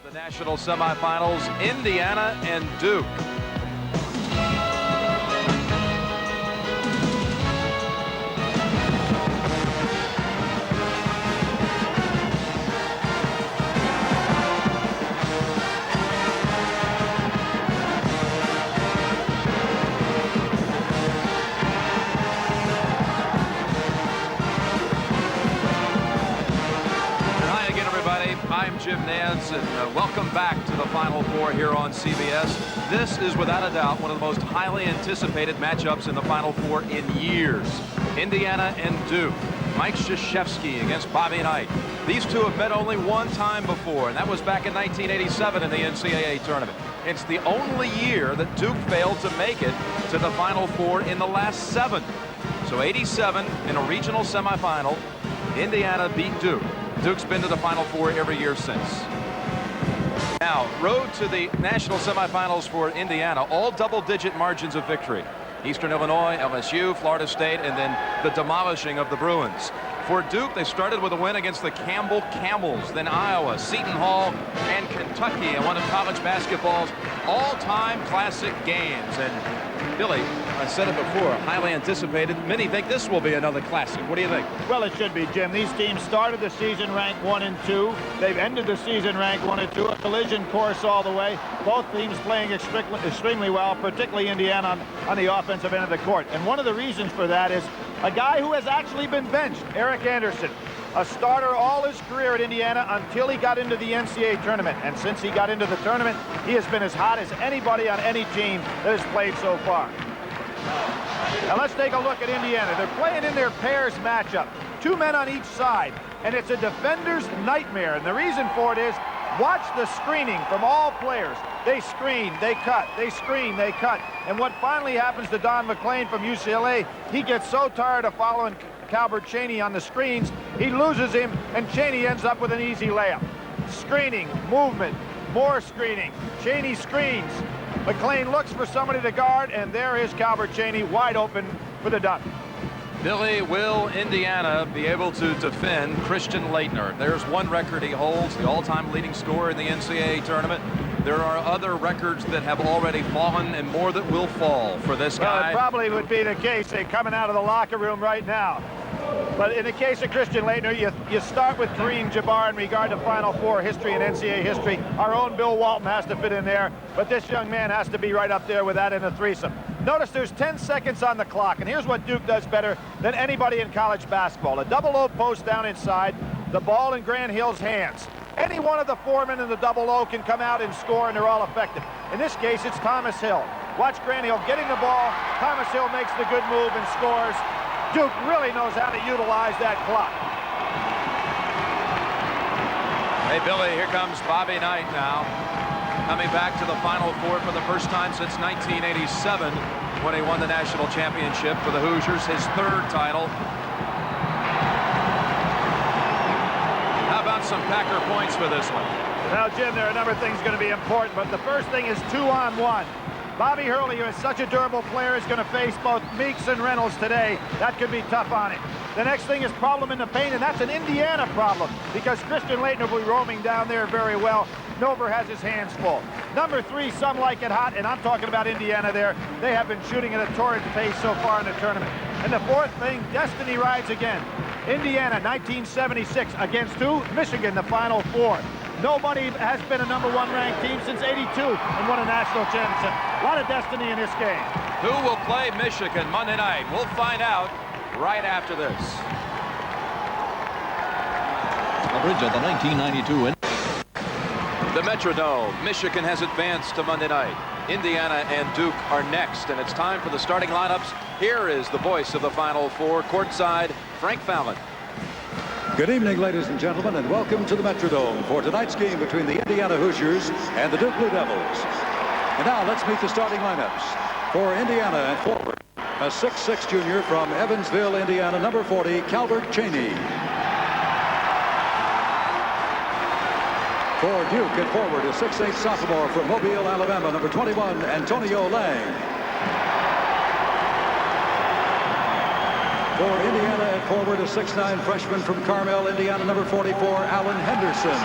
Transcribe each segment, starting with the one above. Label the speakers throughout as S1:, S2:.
S1: The national semifinals, Indiana and Duke. I'm Jim Nance, and welcome back to the Final Four here on CBS. This is without a doubt one of the most highly anticipated matchups in the Final Four in years. Indiana and Duke. Mike Krzyzewski against Bobby Knight. These two have met only one time before, and that was back in 1987 in the NCAA tournament. It's the only year that Duke failed to make it to the Final Four in the last 7. So 87 in a regional semifinal, Indiana beat Duke. Duke's been to the Final Four every year since. Now, road to the national semifinals for Indiana, all double-digit margins of victory. Eastern Illinois, LSU, Florida State, and then the demolishing of the Bruins. For Duke, they started with a win against the Campbell Camels, then Iowa, Seton Hall, and Kentucky in one of college basketball's all-time classic games. And Billy, I said it before, highly anticipated. Many think this will be another classic. What do you think?
S2: Well, it should be, Jim. These teams started the season ranked 1 and 2. They've ended the season ranked 1 and 2. A collision course all the way. Both teams playing extremely well, particularly Indiana on the offensive end of the court. And one of the reasons for that is a guy who has actually been benched, Eric Anderson. A starter all his career at Indiana until he got into the NCAA tournament. And since he got into the tournament, he has been as hot as anybody on any team that has played so far. Now let's take a look at Indiana. They're playing in their pairs matchup. 2 men on each side, and it's a defender's nightmare. And the reason for it is, watch the screening from all players. They screen, they cut, they screen, they cut. And what finally happens to Don McLean from UCLA, he gets so tired of following Calbert Cheaney on the screens, he loses him, and Cheaney ends up with an easy layup. Screening, movement, more screening. Cheaney screens. McLean looks for somebody to guard, and there is Calbert Cheaney wide open for the dunk.
S1: Billy, will Indiana be able to defend Christian Laettner? There's one record he holds, the all-time leading scorer in the NCAA tournament. There are other records that have already fallen and more that will fall for this guy.
S2: Well, it probably would be the case. They're coming out of the locker room right now. But in the case of Christian Laettner, you start with Kareem Jabbar in regard to Final Four history and NCAA history. Our own Bill Walton has to fit in there, but this young man has to be right up there with that in a threesome. Notice there's 10 seconds on the clock, and here's what Duke does better than anybody in college basketball. A double-O post down inside, the ball in Grant Hill's hands. Any one of the 4 men in the double-O can come out and score, and they're all effective. In this case, it's Thomas Hill. Watch Grant Hill getting the ball. Thomas Hill makes the good move and scores. Duke really knows how to utilize that clock.
S1: Hey, Billy, here comes Bobby Knight now. Coming back to the Final Four for the first time since 1987 when he won the national championship for the Hoosiers, his 3rd title. How about some Packer points for this one?
S2: Now, Jim, there are a number of things going to be important, but the first thing is 2-on-1. Bobby Hurley, who is such a durable player, is going to face both Meeks and Reynolds today. That could be tough on him. The next thing is problem in the paint, and that's an Indiana problem because Christian Laettner will be roaming down there very well. Nover has his hands full. Number 3, some like it hot, and I'm talking about Indiana there. They have been shooting at a torrid pace so far in the tournament. And the 4th thing, destiny rides again. Indiana, 1976, against who? Michigan, the Final Four. Nobody has been a number 1 ranked team since '82 and won a national championship. A lot of destiny in this game.
S1: Who will play Michigan Monday night? We'll find out right after this.
S3: Coverage of the 1992
S1: The Metrodome. Michigan has advanced to Monday night. Indiana and Duke are next, and it's time for the starting lineups. Here is the voice of the Final Four, courtside, Frank Fallon.
S4: Good evening, ladies and gentlemen, and welcome to the Metrodome for tonight's game between the Indiana Hoosiers and the Duke Blue Devils. And now let's meet the starting lineups. For Indiana and forward, a 6'6" junior from Evansville, Indiana, number 40, Calbert Cheaney. For Duke and forward, a 6'8" sophomore from Mobile, Alabama, number 21, Antonio Lang. For Indiana at forward, a 6'9" freshman from Carmel, Indiana, number 44, Alan Henderson.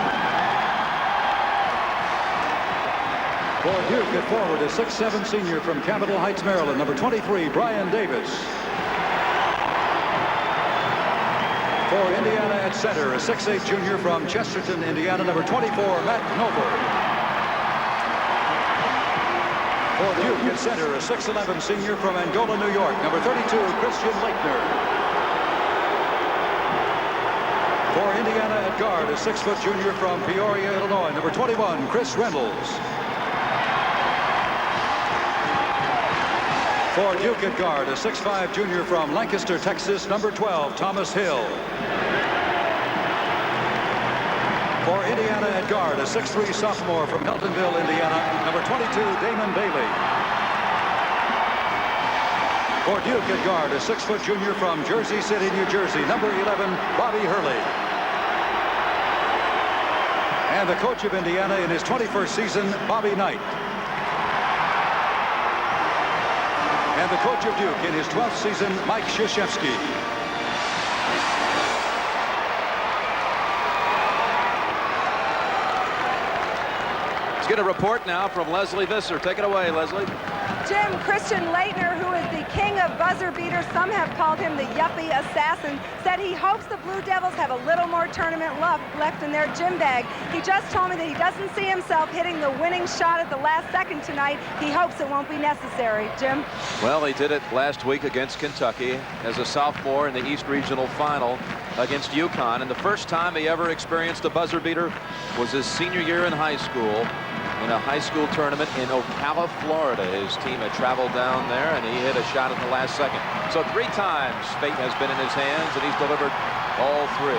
S4: For Duke at forward, a 6'7" senior from Capitol Heights, Maryland, number 23, Brian Davis. For Indiana at center, a 6'8" junior from Chesterton, Indiana, number 24, Matt Noble. For Duke at center, a 6'11" senior from Angola, New York, number 32, Christian Leitner. For Indiana at guard, a 6-foot junior from Peoria, Illinois, number 21, Chris Reynolds. For Duke at guard, a 6'5" junior from Lancaster, Texas, number 12, Thomas Hill. For Indiana at guard, a 6'3" sophomore from Heltonville, Indiana, number 22, Damon Bailey. For Duke at guard, a 6-foot junior from Jersey City, New Jersey, number 11, Bobby Hurley. And the coach of Indiana in his 21st season, Bobby Knight. And the coach of Duke in his 12th season, Mike Krzyzewski.
S1: Let's get a report now from Leslie Visser. Take it away, Leslie.
S5: Jim, Christian Leitner, who is the king of buzzer beaters, some have called him the yuppie assassin, said he hopes the Blue Devils have a little more tournament left in their gym bag. He just told me that he doesn't see himself hitting the winning shot at the last second tonight. He hopes it won't be necessary. Jim?
S1: Well, he did it last week against Kentucky as a sophomore in the East Regional Final against UConn. And the first time he ever experienced a buzzer beater was his senior year in high school, in a high school tournament in Ocala, Florida. His team had traveled down there, and he hit a shot at the last second. So 3 times fate has been in his hands, and he's delivered all 3.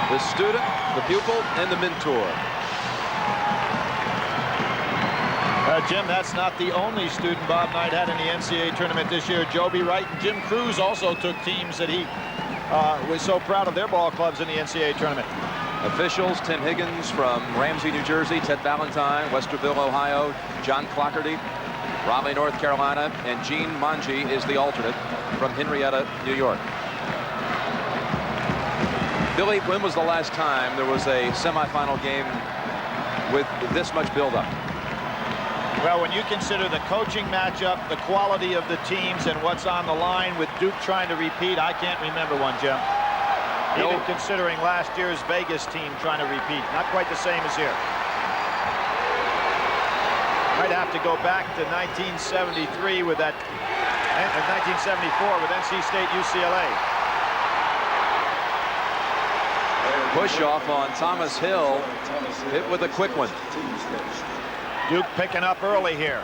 S1: The student, the pupil, and the mentor.
S2: Jim, that's not the only student Bob Knight had in the NCAA tournament this year. Joby Wright and Jim Cruz also took teams that he was so proud of their ball clubs in the NCAA tournament.
S1: Officials: Tim Higgins from Ramsey, New Jersey, Ted Valentine, Westerville, Ohio, John Clockerty, Raleigh, North Carolina, and Gene Manji is the alternate from Henrietta, New York. Billy, when was the last time there was a semifinal game with this much buildup?
S2: Well, when you consider the coaching matchup, the quality of the teams, and what's on the line with Duke trying to repeat, I can't remember one, Jim. Even considering last year's Vegas team trying to repeat. Not quite the same as here. Might have to go back to 1973 with that, 1974 with NC State UCLA.
S1: Push off on Thomas Hill, hit with a quick one.
S2: Duke picking up early here.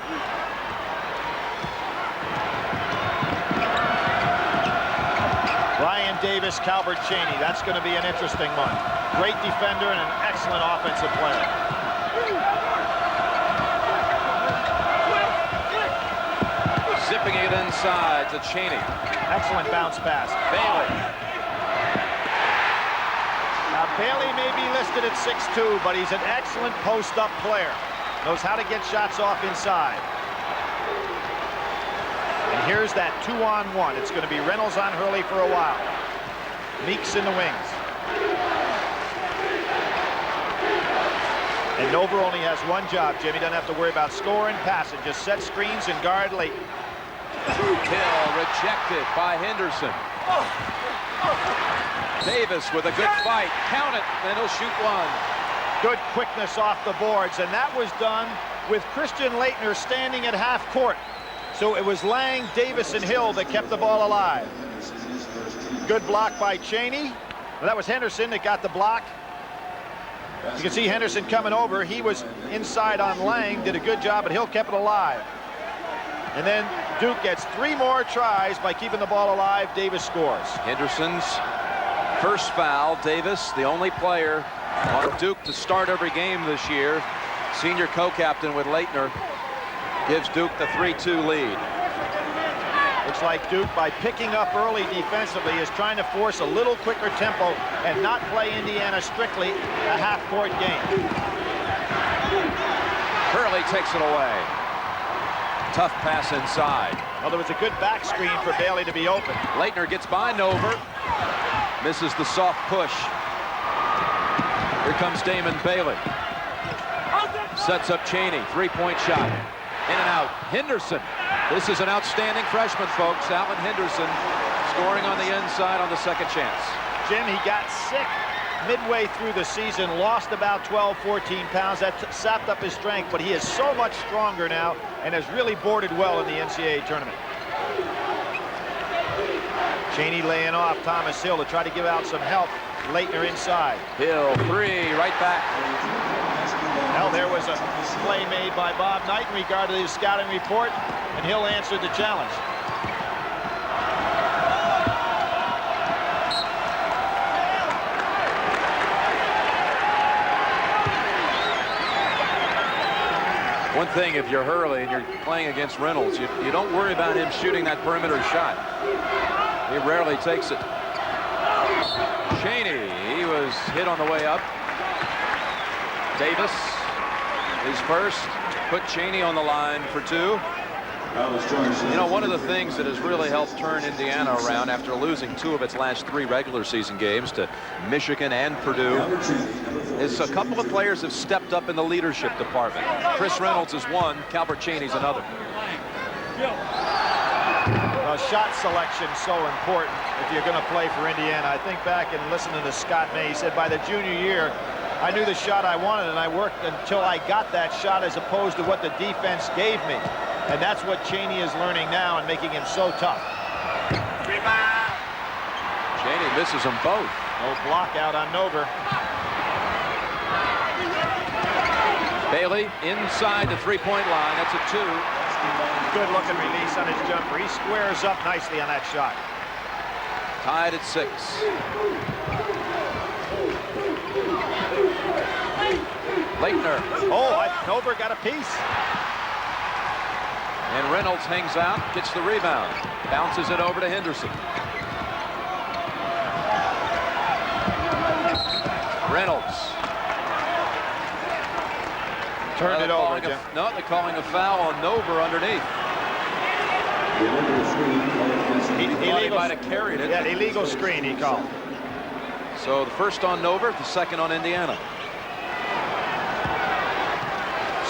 S2: Ryan Davis, Calbert Cheney. That's going to be an interesting one. Great defender and an excellent offensive player.
S1: Zipping it inside to Cheney.
S2: Excellent bounce pass. Bailey. Now Bailey may be listed at 6'2", but he's an excellent post-up player. Knows how to get shots off inside. And here's that 2-on-1. It's going to be Reynolds on Hurley for a while. Meeks in the wings. And Nova only has one job, Jim. He doesn't have to worry about scoring, passing. Just set screens and guard late.
S1: Hill rejected by Henderson. Davis with a good fight. Count it, and he'll shoot one.
S2: Good quickness off the boards, and that was done with Christian Leitner standing at half court. So it was Lang, Davis, and Hill that kept the ball alive. Good block by Cheney. Well, that was Henderson that got the block. You can see Henderson coming over. He was inside on Lang, did a good job, but Hill kept it alive. And then Duke gets 3 more tries by keeping the ball alive. Davis scores.
S1: Henderson's first foul. Davis, the only player on Duke to start every game this year. Senior co-captain with Leitner gives Duke the 3-2 lead.
S2: Looks like Duke, by picking up early defensively, is trying to force a little quicker tempo and not play Indiana strictly a half-court game.
S1: Hurley takes it away. Tough pass inside.
S2: Well, there was a good back screen for Bailey to be open.
S1: Leitner gets by Nover. Misses the soft push. Here comes Damon Bailey. Sets up Cheney. Three-point shot. In and out. Henderson. This is an outstanding freshman, folks. Alan Henderson scoring on the inside on the second chance.
S2: Jim, he got sick midway through the season, lost about 12, 14 pounds. That sapped up his strength, but he is so much stronger now and has really boarded well in the NCAA tournament. Cheney laying off Thomas Hill to try to give out some help. Leitner inside.
S1: Hill, three, right back.
S2: Well, there was a play made by Bob Knight in regard to his scouting report, and Hill answered the challenge.
S1: One thing, if you're Hurley and you're playing against Reynolds, you don't worry about him shooting that perimeter shot. He rarely takes it. Cheney, he was hit on the way up. Davis, his first, put Cheney on the line for two. You know, one of the things that has really helped turn Indiana around after losing two of its last three regular season games to Michigan and Purdue is a couple of players have stepped up in the leadership department. Chris Reynolds is one, Calbert Cheney's another.
S2: Well, shot selection so important if you're going to play for Indiana. I think back and listening to Scott May, he said by the junior year, I knew the shot I wanted and I worked until I got that shot as opposed to what the defense gave me. And that's what Cheney is learning now and making him so tough.
S1: Cheney misses them both.
S2: No block out on Nover.
S1: Bailey inside the three-point line. That's a two.
S2: Good looking release on his jumper. He squares up nicely on that shot.
S1: Tied at 6. Leitner.
S2: Oh, Nover got a piece.
S1: And Reynolds hangs out, gets the rebound, bounces it over to Henderson. Reynolds.
S2: Turned it over, Jim.
S1: No, they're calling a foul on Nover underneath. He might have carried it.
S2: Yeah, illegal screen he called.
S1: So the first on Nover, the second on Indiana.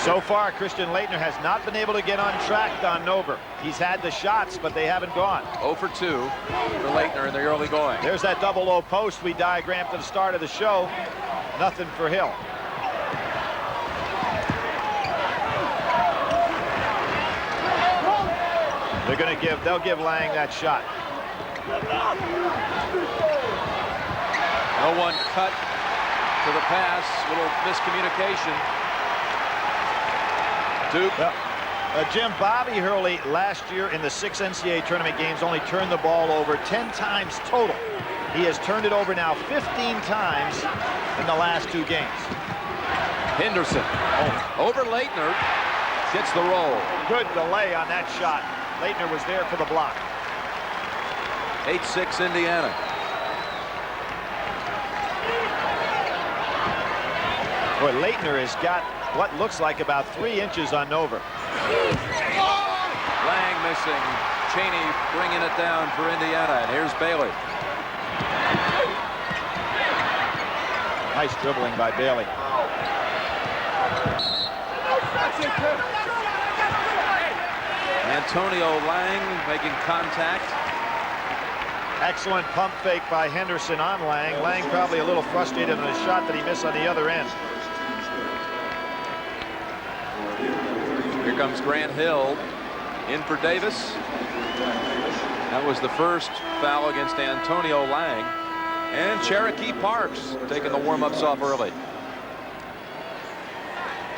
S2: So far, Christian Leitner has not been able to get untracked on Nover. He's had the shots, but they haven't gone.
S1: 0 for 2 for Leitner in the early going.
S2: There's that double low post we diagrammed at the start of the show. Nothing for Hill. They'll give Lang that shot.
S1: No one cut to the pass. Little miscommunication. Duke.
S2: Jim, Bobby Hurley last year in the 6 NCAA tournament games only turned the ball over 10 times total. He has turned it over now 15 times in the last 2 games.
S1: Henderson over Leitner, gets the roll.
S2: Good delay on that shot. Leitner was there for the block.
S1: 8-6 Indiana.
S2: Boy, Leitner has got what looks like about 3 inches on Nover.
S1: Lang missing. Cheney bringing it down for Indiana. And here's Bailey.
S2: Nice dribbling by Bailey.
S1: Antonio Lang making contact.
S2: Excellent pump fake by Henderson on Lang. Lang probably a little frustrated on the shot that he missed on the other end.
S1: Here comes Grant Hill in for Davis. That was the first foul against Antonio Lang. And Cherokee Parks taking the warm-ups off early.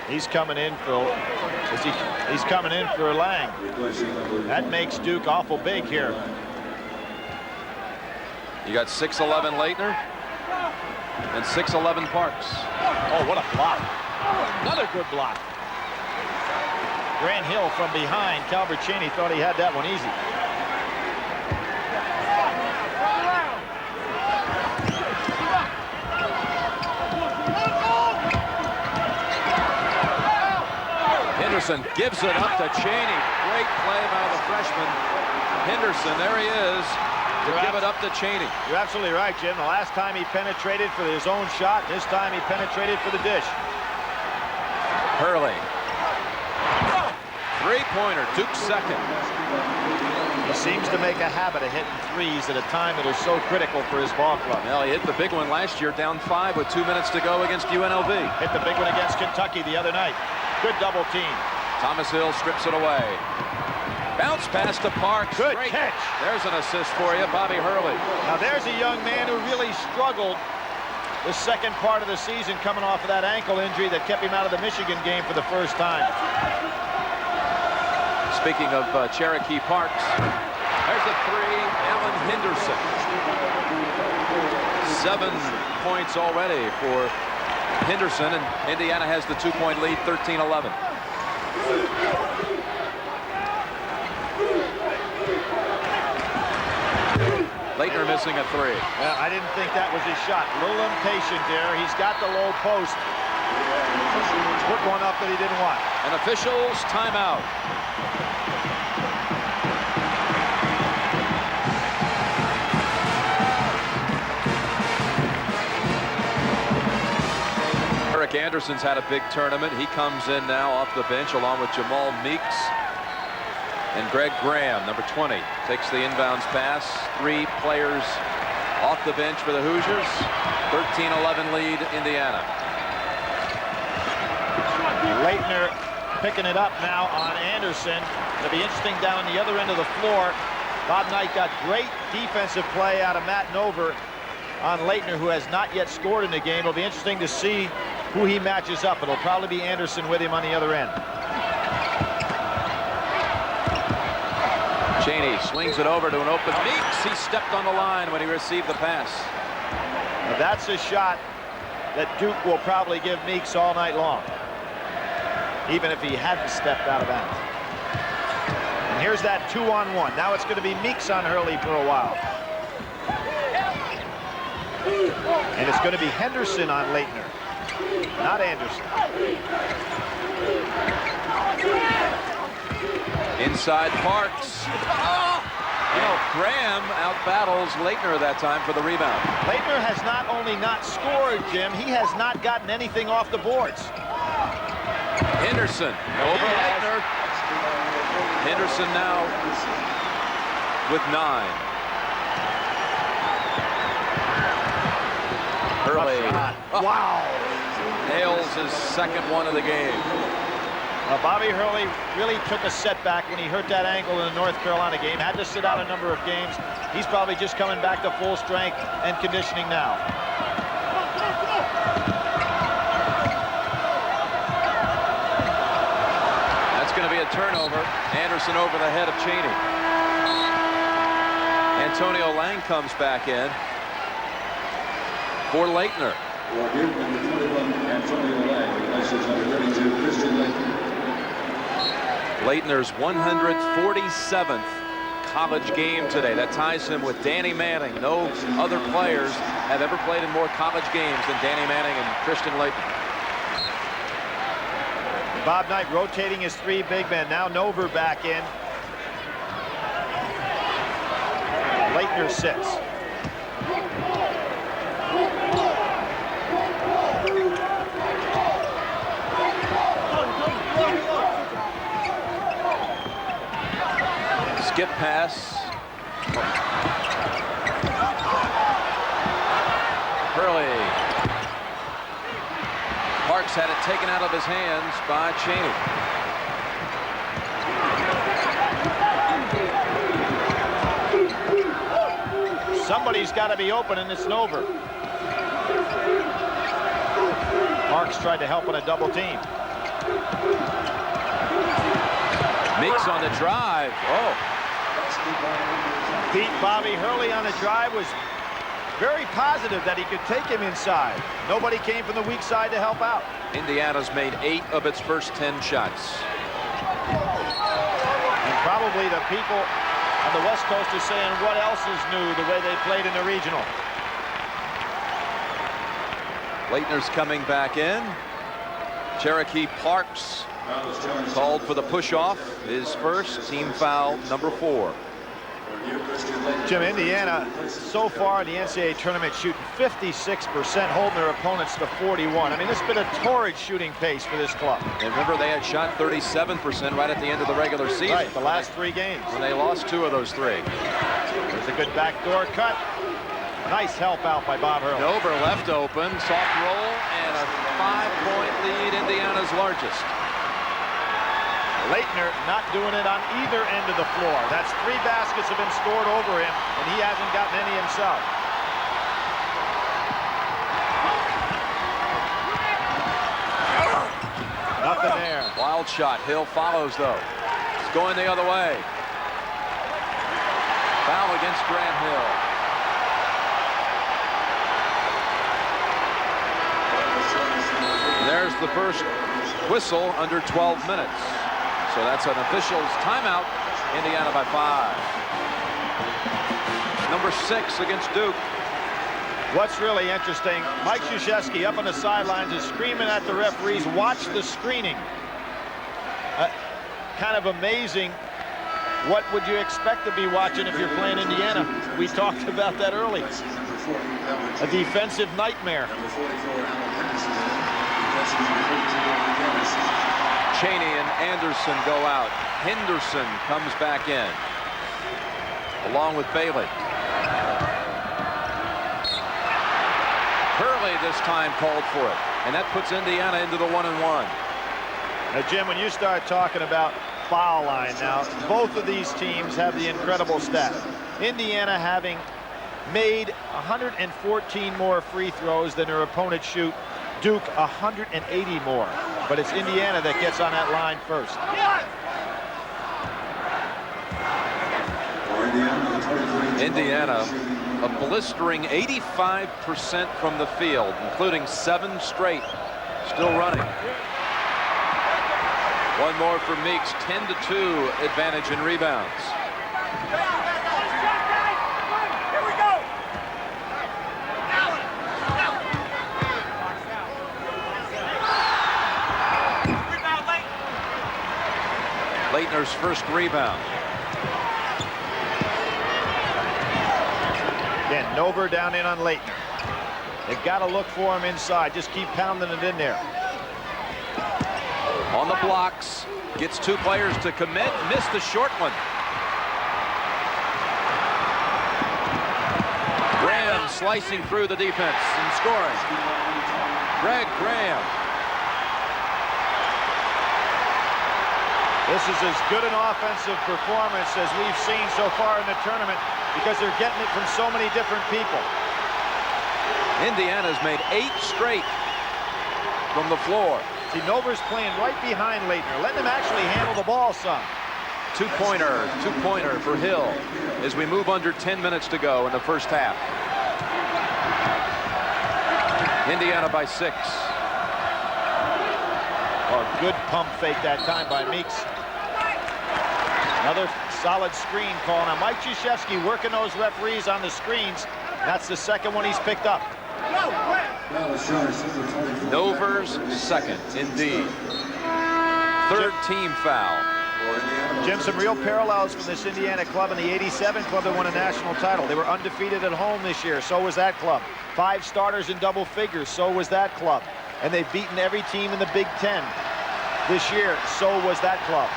S2: He's coming in for Lang. That makes Duke awful big here.
S1: You got 6'11" Leitner and 6'11" Parks.
S2: Oh, what a block. Another good block. Grant Hill from behind. Calbert Cheney thought he had that one easy.
S1: Henderson gives it up to Cheney. Great play by the freshman. Henderson, there he is. to give it up to Cheney.
S2: You're absolutely right, Jim. The last time he penetrated for his own shot, this time he penetrated for the dish.
S1: Hurley. Three-pointer, Duke's second.
S2: He seems to make a habit of hitting threes at a time that is so critical for his ball club.
S1: Well, he hit the big one last year, down 5 with 2 minutes to go against UNLV.
S2: Hit the big one against Kentucky the other night. Good double team.
S1: Thomas Hill strips it away. Bounce pass to Parks.
S2: Good
S1: Great
S2: catch.
S1: There's an assist for you, Bobby Hurley.
S2: Now there's a young man who really struggled the second part of the season coming off of that ankle injury that kept him out of the Michigan game for the first time.
S1: Speaking of Cherokee Parks, there's a three, Alan Henderson. 7 points already for Henderson, and Indiana has the 2-point lead, 13-11. Leitner missing a three.
S2: Well, I didn't think that was his shot. A little impatient there. He's got the low post. Put one up that he didn't want.
S1: An official's timeout. Eric Anderson's had a big tournament. He comes in now off the bench along with Jamal Meeks. And Greg Graham, number 20, takes the inbounds pass. 3 players off the bench for the Hoosiers. 13-11 lead, Indiana.
S2: Leitner picking it up now on Anderson. It'll be interesting down the other end of the floor. Bob Knight got great defensive play out of Matt Nover on Leitner, who has not yet scored in the game. It'll be interesting to see who he matches up. It'll probably be Anderson with him on the other end.
S1: Cheney swings it over to an open Meeks. He stepped on the line when he received the pass.
S2: Now that's a shot that Duke will probably give Meeks all night long, even if he hadn't stepped out of bounds. And here's that 2-on-1. Now it's going to be Meeks on Hurley for a while. And it's going to be Henderson on Leitner, not Anderson.
S1: Inside Parks. Oh! You know, Graham out-battles Leitner that time for the rebound.
S2: Leitner has not only not scored, Jim, he has not gotten anything off the boards.
S1: Henderson over Leitner. Henderson now with 9. Hurley.
S2: Wow.
S1: Nails his second one of the game.
S2: Bobby Hurley really took a setback when he hurt that ankle in the North Carolina game. Had to sit out a number of games. He's probably just coming back to full strength and conditioning now.
S1: That's going to be a turnover. Anderson over the head of Cheney. Antonio Lang comes back in for Leitner. Leitner's 147th college game today. That ties him with Danny Manning. No other players have ever played in more college games than Danny Manning and Christian Leitner.
S2: Bob Knight rotating his 3 big men. Now Nover back in. Leitner sits.
S1: Skip pass. Hurley. Parks had it taken out of his hands by Cheney.
S2: Somebody's got to be open, and it's Nover. Parks tried to help on a double team.
S1: Meeks on the drive. Oh.
S2: Beat Bobby Hurley on the drive. Was very positive that he could take him inside. Nobody came from the weak side to help out.
S1: Indiana's made 8 of its first 10 shots.
S2: And probably the people on the West Coast are saying, what else is new the way they played in the regional?
S1: Leitner's coming back in. Cherokee Parks called for the push-off, his first, team foul number 4.
S2: Jim, Indiana so far in the NCAA tournament shooting 56%, holding their opponents to 41. I mean, it's been a torrid shooting pace for this club.
S1: And remember, they had shot 37% right at the end of the regular season.
S2: Right, the last 3 games.
S1: And they lost 2 of those 3.
S2: There's a good backdoor cut. Nice help out by Bob Hurley.
S1: Dover left open, soft roll, and a 5-point lead, Indiana's largest.
S2: Leitner not doing it on either end of the floor. That's 3 baskets have been scored over him, and he hasn't gotten any himself. Nothing there.
S1: Wild shot. Hill follows, though. It's going the other way. Foul against Grant Hill. There's the first whistle under 12 minutes. So that's an official's timeout. Indiana by 5. Number 6 against Duke.
S2: What's really interesting, Mike Krzyzewski up on the sidelines is screaming at the referees, watch the screening. Kind of amazing. What would you expect to be watching if you're playing Indiana? We talked about that early. A defensive nightmare.
S1: Cheney and Anderson go out. Henderson comes back in, along with Bailey. Hurley this time called for it, and that puts Indiana into the 1-and-1.
S2: Now, Jim, when you start talking about foul line now, both of these teams have the incredible stat. Indiana having made 114 more free throws than their opponents shoot. Duke 180 more. But it's Indiana that gets on that line first.
S1: Indiana, a blistering 85% from the field, including 7 straight. Still running. One more for Meeks. 10-2 advantage in rebounds. Leitner's first rebound.
S2: Again, Nover down in on Leitner. They've got to look for him inside. Just keep pounding it in there.
S1: On the blocks. Gets 2 players to commit. Missed the short one. Graham slicing through the defense and scoring. Greg Graham.
S2: This is as good an offensive performance as we've seen so far in the tournament because they're getting it from so many different people.
S1: Indiana's made 8 straight from the floor.
S2: See, Nover's playing right behind Leitner, letting him actually handle the ball some.
S1: Two-pointer for Hill as we move under 10 minutes to go in the first half. Indiana by 6.
S2: Oh, good pump fake that time by Meeks. Another solid screen call. Now Mike Krzyzewski working those referees on the screens. That's the second one he's picked up.
S1: Nover's second, indeed. 3rd team foul.
S2: Jim, some real parallels from this Indiana club and the '87 club that won a national title. They were undefeated at home this year. So was that club. 5 starters in double figures. So was that club. And they've beaten every team in the Big Ten this year. So was that club.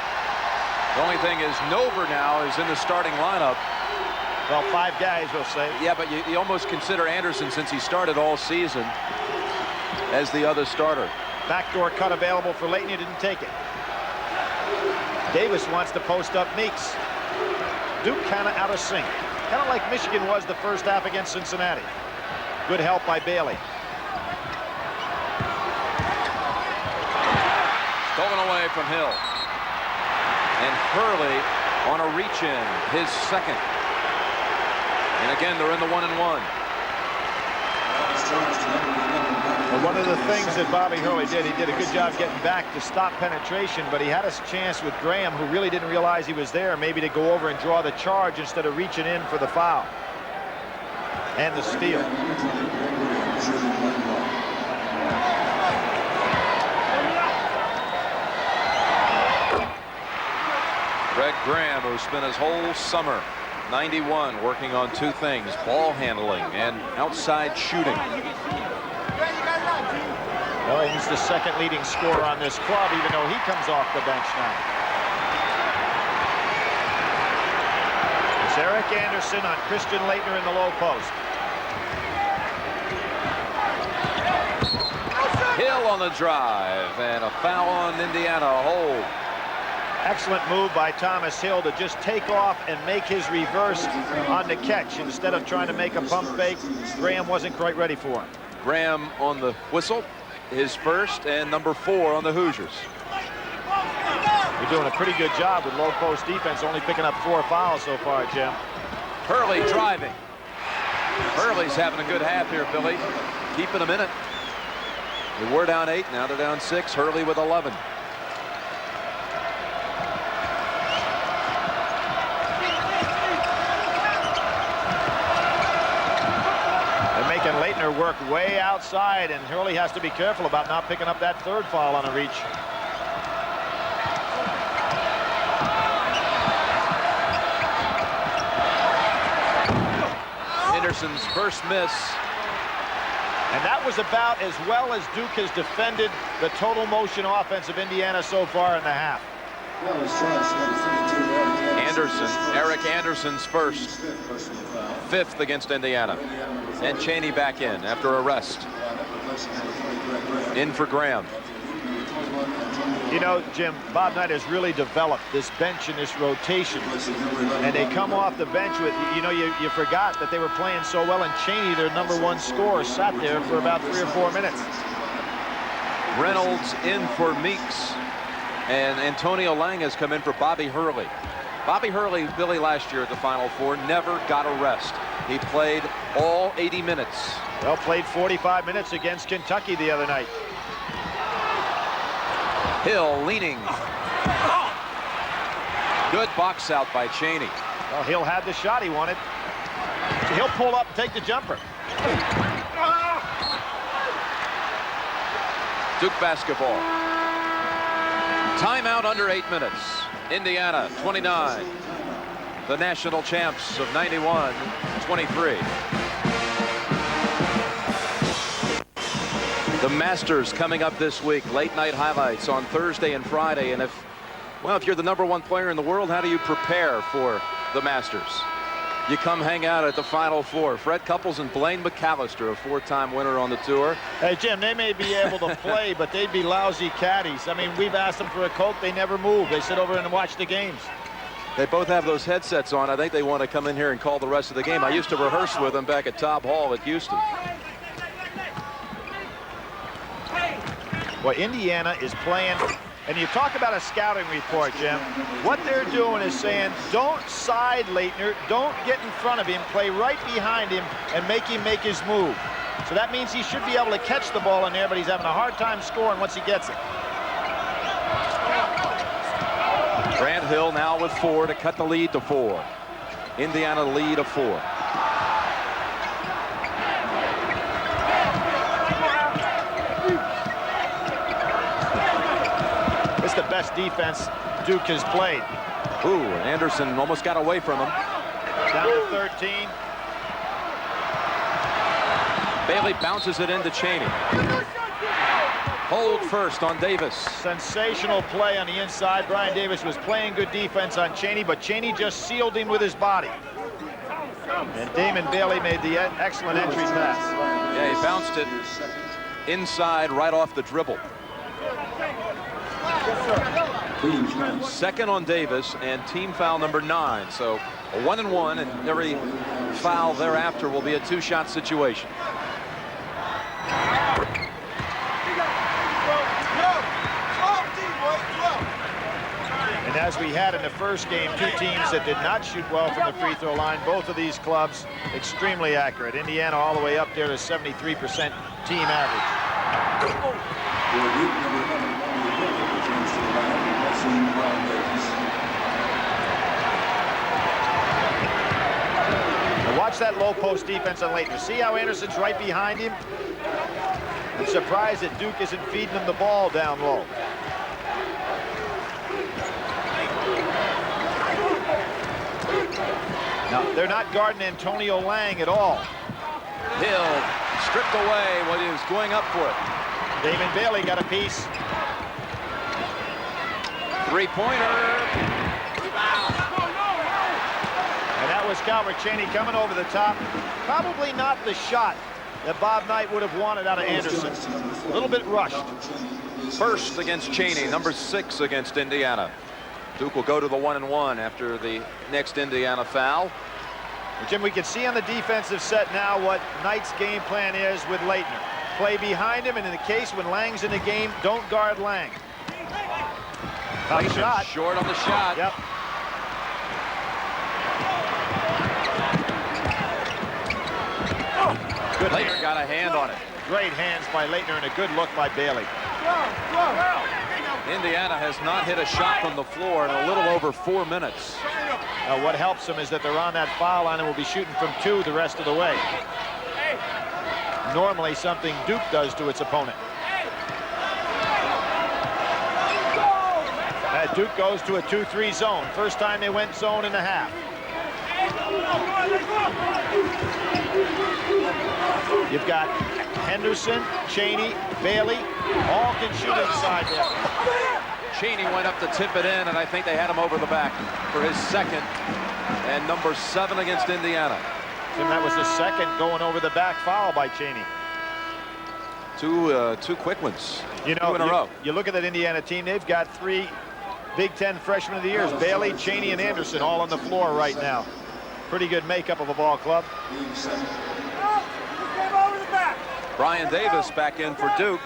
S1: The only thing is Nover now is in the starting lineup.
S2: Well, 5 guys, we'll say.
S1: Yeah, but you almost consider Anderson, since he started all season, as the other starter.
S2: Backdoor cut available for Leitner. Didn't take it. Davis wants to post up Meeks. Duke kind of out of sync. Kind of like Michigan was the first half against Cincinnati. Good help by Bailey.
S1: Stolen away from Hill. And Hurley on a reach-in, his second. And again, they're in the 1-and-1.
S2: Well, one of the things that Bobby Hurley did, he did a good job getting back to stop penetration, but he had a chance with Graham, who really didn't realize he was there, maybe to go over and draw the charge instead of reaching in for the foul. And the steal.
S1: Greg Graham, who spent his whole summer 91 working on two things: ball handling and outside shooting.
S2: Well, he's the second leading scorer on this club, even though he comes off the bench now. It's Eric Anderson on Christian Laettner in the low post.
S1: Hill on the drive, and a foul on Indiana. A hold.
S2: Excellent move by Thomas Hill to just take off and make his reverse on the catch instead of trying to make a pump fake. Graham wasn't quite ready for him.
S1: Graham on the whistle, his first, and number 4 on the Hoosiers.
S2: You're doing a pretty good job with low post defense, only picking up 4 fouls so far, Jim.
S1: Hurley driving. Hurley's having a good half here, Billy. Keeping them in it. They were down 8, now they're down 6. Hurley with 11.
S2: They're making Laettner work way outside, and Hurley has to be careful about not picking up that 3rd foul on a reach.
S1: Anderson's first miss.
S2: And that was about as well as Duke has defended the total motion offense of Indiana so far in the half.
S1: Anderson, Eric Anderson's first. 5th against Indiana. And Cheney back in after a rest. In for Graham.
S2: You know, Jim, Bob Knight has really developed this bench and this rotation. And they come off the bench with, you know, you forgot that they were playing so well, and Cheney, their number 1 scorer, sat there for about 3 or 4 minutes.
S1: Reynolds in for Meeks. And Antonio Lang has come in for Bobby Hurley. Bobby Hurley, Billy, last year at the Final Four, never got a rest. He played all 80 minutes.
S2: Well, played 45 minutes against Kentucky the other night.
S1: Hill leaning. Good box out by Cheney.
S2: Well, Hill had the shot he wanted. So he'll pull up and take the jumper.
S1: Duke basketball. Timeout under 8 minutes. Indiana 29. The national champs of 91-23. The Masters coming up this week. Late night highlights on Thursday and Friday. And if you're the number 1 player in the world, how do you prepare for the Masters? You come hang out at the Final Four. Fred Couples and Blaine McAllister, a 4-time winner on the tour.
S2: Hey, Jim, they may be able to play, but they'd be lousy caddies. I mean, we've asked them for a Coke. They never move. They sit over and watch the games.
S1: They both have those headsets on. I think they want to come in here and call the rest of the game. I used to rehearse with them back at Taub Hall at Houston.
S2: Well, Indiana is playing, and you talk about a scouting report, Jim. What they're doing is saying, don't side Laettner, don't get in front of him, play right behind him, and make him make his move. So that means he should be able to catch the ball in there, but he's having a hard time scoring once he gets it.
S1: Grant Hill now with 4 to cut the lead to 4. Indiana lead of 4.
S2: It's the best defense Duke has played.
S1: Ooh, Anderson almost got away from him.
S2: Down to 13.
S1: Bailey bounces it into Cheney. Hold first on Davis.
S2: Sensational play on the inside. Brian Davis was playing good defense on Cheney, but Cheney just sealed him with his body. And Damon Bailey made the excellent entry pass.
S1: Yeah, he bounced it inside right off the dribble. Second on Davis and team foul number 9. So a 1-and-1, and every foul thereafter will be a 2-shot situation.
S2: And as we had in the first game, 2 teams that did not shoot well from the free throw line. Both of these clubs extremely accurate. Indiana all the way up there to 73% team average. Now watch that low post defense on Laettner. See how Anderson's right behind him? I'm surprised that Duke isn't feeding him the ball down low. Now, they're not guarding Antonio Lang at all.
S1: Hill stripped away when he was going up for it.
S2: Damon Bailey got a piece.
S1: Three-pointer.
S2: And that was Calvert Chaney coming over the top. Probably not the shot that Bob Knight would have wanted out of Anderson. A little bit rushed.
S1: First against Chaney, number 6 against Indiana. Duke will go to the 1-and-1 after the next Indiana foul.
S2: Well, Jim, we can see on the defensive set now what Knight's game plan is with Leitner. Play behind him, and in the case when Lang's in the game, don't guard Lang. Shot.
S1: Short on the shot.
S2: Yep. Good.
S1: Leitner got a hand on it.
S2: Great hands by Leitner and a good look by Bailey.
S1: Indiana has not hit a shot from the floor in a little over 4 minutes.
S2: Now what helps them is that they're on that foul line and will be shooting from 2 the rest of the way. Normally something Duke does to its opponent. Duke goes to a 2-3 zone. First time they went zone and a half. You've got Henderson, Chaney, Bailey, all can shoot inside there.
S1: Chaney went up to tip it in, and I think they had him over the back for his second, and number 7 against Indiana.
S2: Jim, that was the second going over the back foul by Chaney.
S1: Two quick ones.
S2: You know,
S1: 2 in a row.
S2: You look at that Indiana team, they've got 3 Big Ten Freshmen of the Year. Bailey, Chaney, and Anderson all on the floor right now. Pretty good makeup of a ball club.
S1: Brian Davis back in for Duke.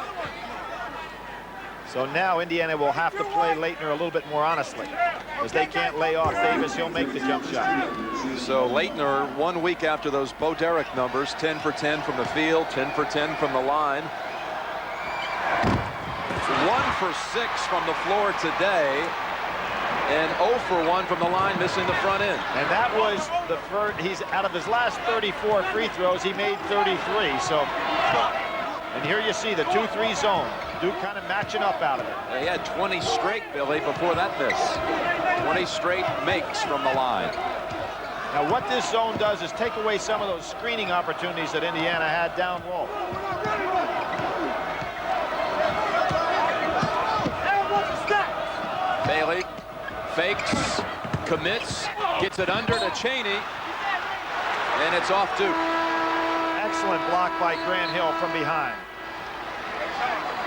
S2: So now Indiana will have to play Leitner a little bit more honestly. As they can't lay off Davis, he'll make the jump shot.
S1: So Leitner, 1 week after those Bo Derek numbers, 10 for 10 from the field, 10 for 10 from the line. 1 for 6 from the floor today, and 0 for 1 from the line, missing the front end.
S2: And that was the first. He's out of his last 34 free throws, he made 33. So, and here you see the 2-3 zone. Duke kind of matching up out of it.
S1: He had 20 straight, Billy, before that miss. 20 straight makes from the line.
S2: Now, what this zone does is take away some of those screening opportunities that Indiana had down low.
S1: Bailey fakes, commits, gets it under to Chaney, and it's off Duke.
S2: Excellent block by Grant Hill from behind.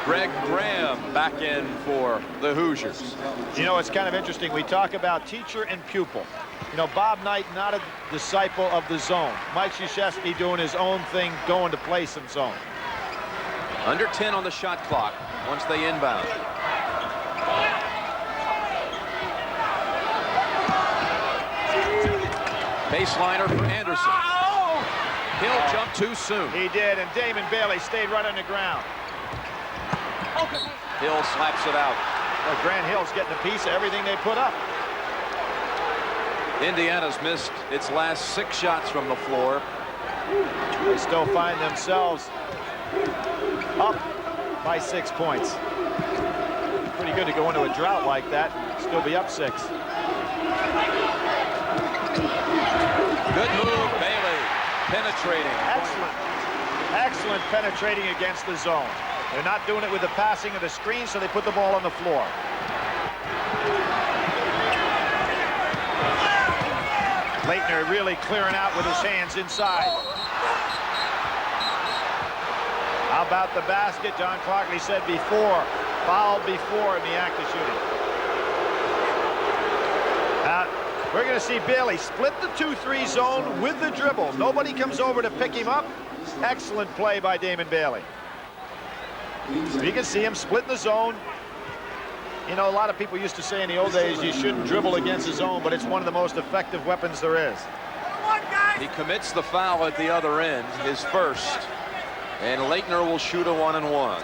S1: Greg Graham back in for the Hoosiers.
S2: You know, it's kind of interesting. We talk about teacher and pupil. You know, Bob Knight, not a disciple of the zone. Mike Krzyzewski doing his own thing, going to play some zone.
S1: Under 10 on the shot clock once they inbound. Baseliner for Anderson. Hill jumped too soon.
S2: He did, and Damon Bailey stayed right on the ground.
S1: Hill slaps it out.
S2: Well, Grant Hill's getting a piece of everything they put up.
S1: Indiana's missed its last 6 shots from the floor.
S2: They still find themselves up by 6 points. Pretty good to go into a drought like that and still be up 6.
S1: Good move, Bailey. Penetrating.
S2: Excellent penetrating against the zone. They're not doing it with the passing of the screen, so they put the ball on the floor. Leitner really clearing out with his hands inside. How about the basket? John Clockley said before. Foul before in the act of shooting. We're going to see Bailey split the 2-3 zone with the dribble. Nobody comes over to pick him up. Excellent play by Damon Bailey. So you can see him split the zone. You know, a lot of people used to say in the old days you shouldn't dribble against the zone, but it's one of the most effective weapons there is.
S1: He commits the foul at the other end, his first, and Leitner will shoot a 1-and-1.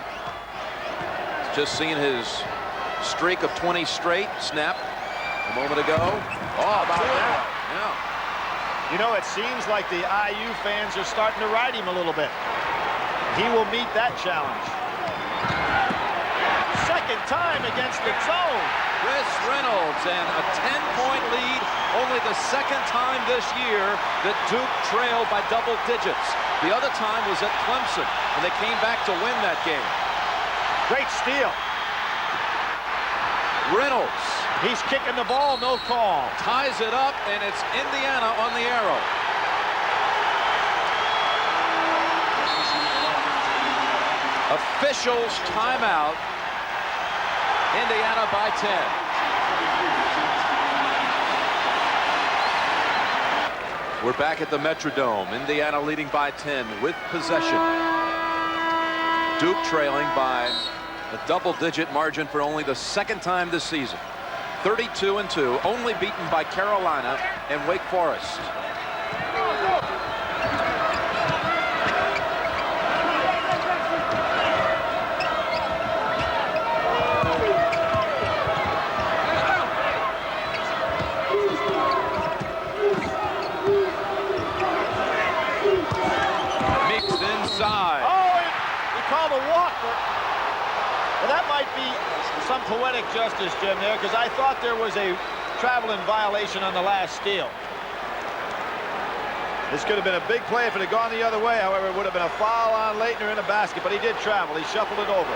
S1: Just seen his streak of 20 straight snap a moment ago. Oh, about that. Yeah.
S2: You know, it seems like the IU fans are starting to ride him a little bit. He will meet that challenge. second time against the zone.
S1: Chris Reynolds, and a 10-point lead, only the second time this year that Duke trailed by double digits. The other time was at Clemson, and they came back to win that game.
S2: Great steal.
S1: Reynolds.
S2: He's kicking the ball, no call.
S1: Ties it up, and it's Indiana on the arrow. Officials timeout. Indiana by 10. We're back at the Metrodome. Indiana leading by 10 with possession. Duke trailing by a double-digit margin for only the second time this season. 32-2, only beaten by Carolina and Wake Forest. Meeks inside.
S2: Oh, he called a walker. Well, that might be some poetic justice, Jim, there, because I thought there was a traveling violation on the last steal. This could have been a big play if it had gone the other way. However, it would have been a foul on Leitner in a basket, but he did travel. He shuffled it over.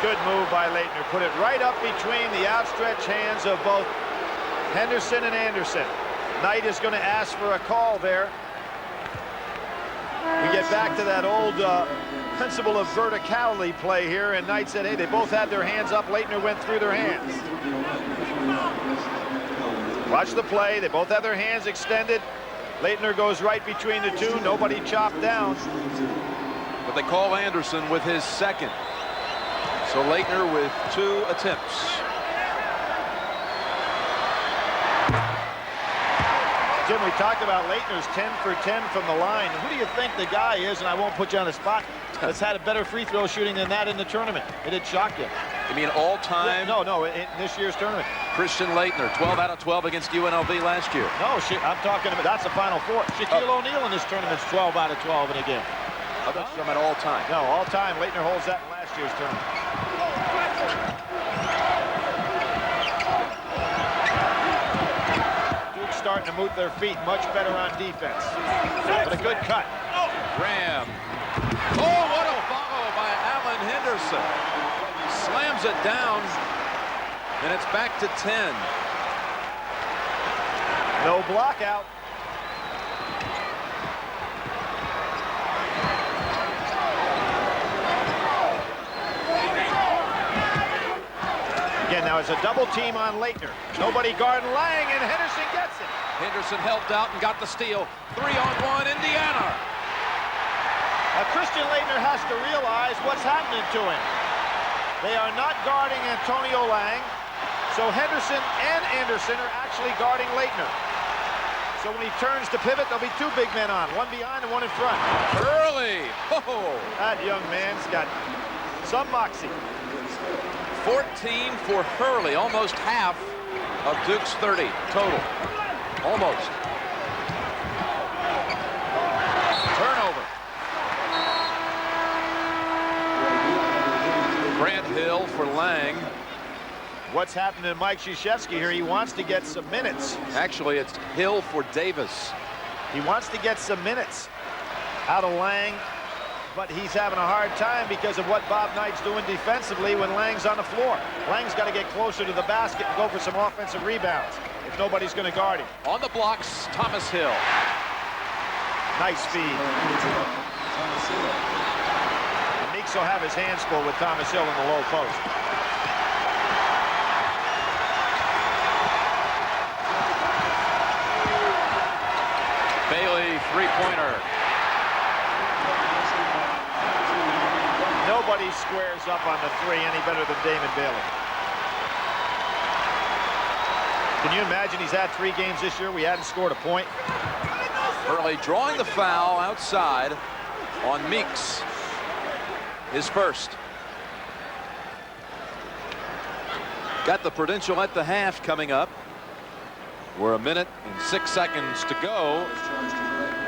S2: Good move by Leitner. Put it right up between the outstretched hands of both Henderson and Anderson. Knight is going to ask for a call there. We get back to that old principle of verticality play here, and Knight said, hey, they both had their hands up. Leitner went through their hands. Watch the play. They both have their hands extended. Leitner goes right between the two. Nobody chopped down.
S1: But they call Anderson with his second. So Leitner with 2 attempts.
S2: Jim, we talked about Leitner's 10 for 10 from the line. Who do you think the guy is, and I won't put you on the spot, that's had a better free throw shooting than that in the tournament? It'd shock you.
S1: You mean all-time?
S2: No, in this year's tournament.
S1: Christian Leitner, 12 out of 12 against UNLV last year.
S2: No, I'm talking about, that's the Final Four. Shaquille O'Neal in this tournament's 12 out of 12 in a game.
S1: How about some at all-time?
S2: No, all-time. Leitner holds that in last year's tournament. Duke's starting to move their feet much better on defense. But a good cut.
S1: Graham. Oh, what a follow by Alan Henderson. Slams it down, and it's back to 10.
S2: No block out. Again, now it's a double team on Leitner. Nobody guarding Lang, and Henderson gets it.
S1: Henderson helped out and got the steal. 3-on-1, Indiana.
S2: Now, Christian Leitner has to realize what's happening to him. They are not guarding Antonio Lang, so Henderson and Anderson are actually guarding Leitner. So when he turns to pivot, there'll be 2 big men on, one behind and one in front.
S1: Early. Oh.
S2: That young man's got some moxie.
S1: 14 for Hurley, almost half of Duke's 30 total. Almost. Turnover. Grant Hill for Lang.
S2: What's happening to Mike Krzyzewski here? He wants to get some minutes.
S1: Actually, it's Hill for Davis.
S2: He wants to get some minutes out of Lang, but he's having a hard time because of what Bob Knight's doing defensively when Lang's on the floor. Lang's got to get closer to the basket and go for some offensive rebounds if nobody's going to guard him.
S1: On the blocks, Thomas Hill.
S2: Nice speed. Meeks will have his hands full with Thomas Hill in the low post.
S1: Bailey, three-pointer.
S2: Nobody squares up on the 3 any better than Damon Bailey. Can you imagine he's had 3 games this year? We hadn't scored a point.
S1: Hurley drawing the foul outside on Meeks. His first. Got the Prudential at the half coming up. We're 1 minute and 6 seconds to go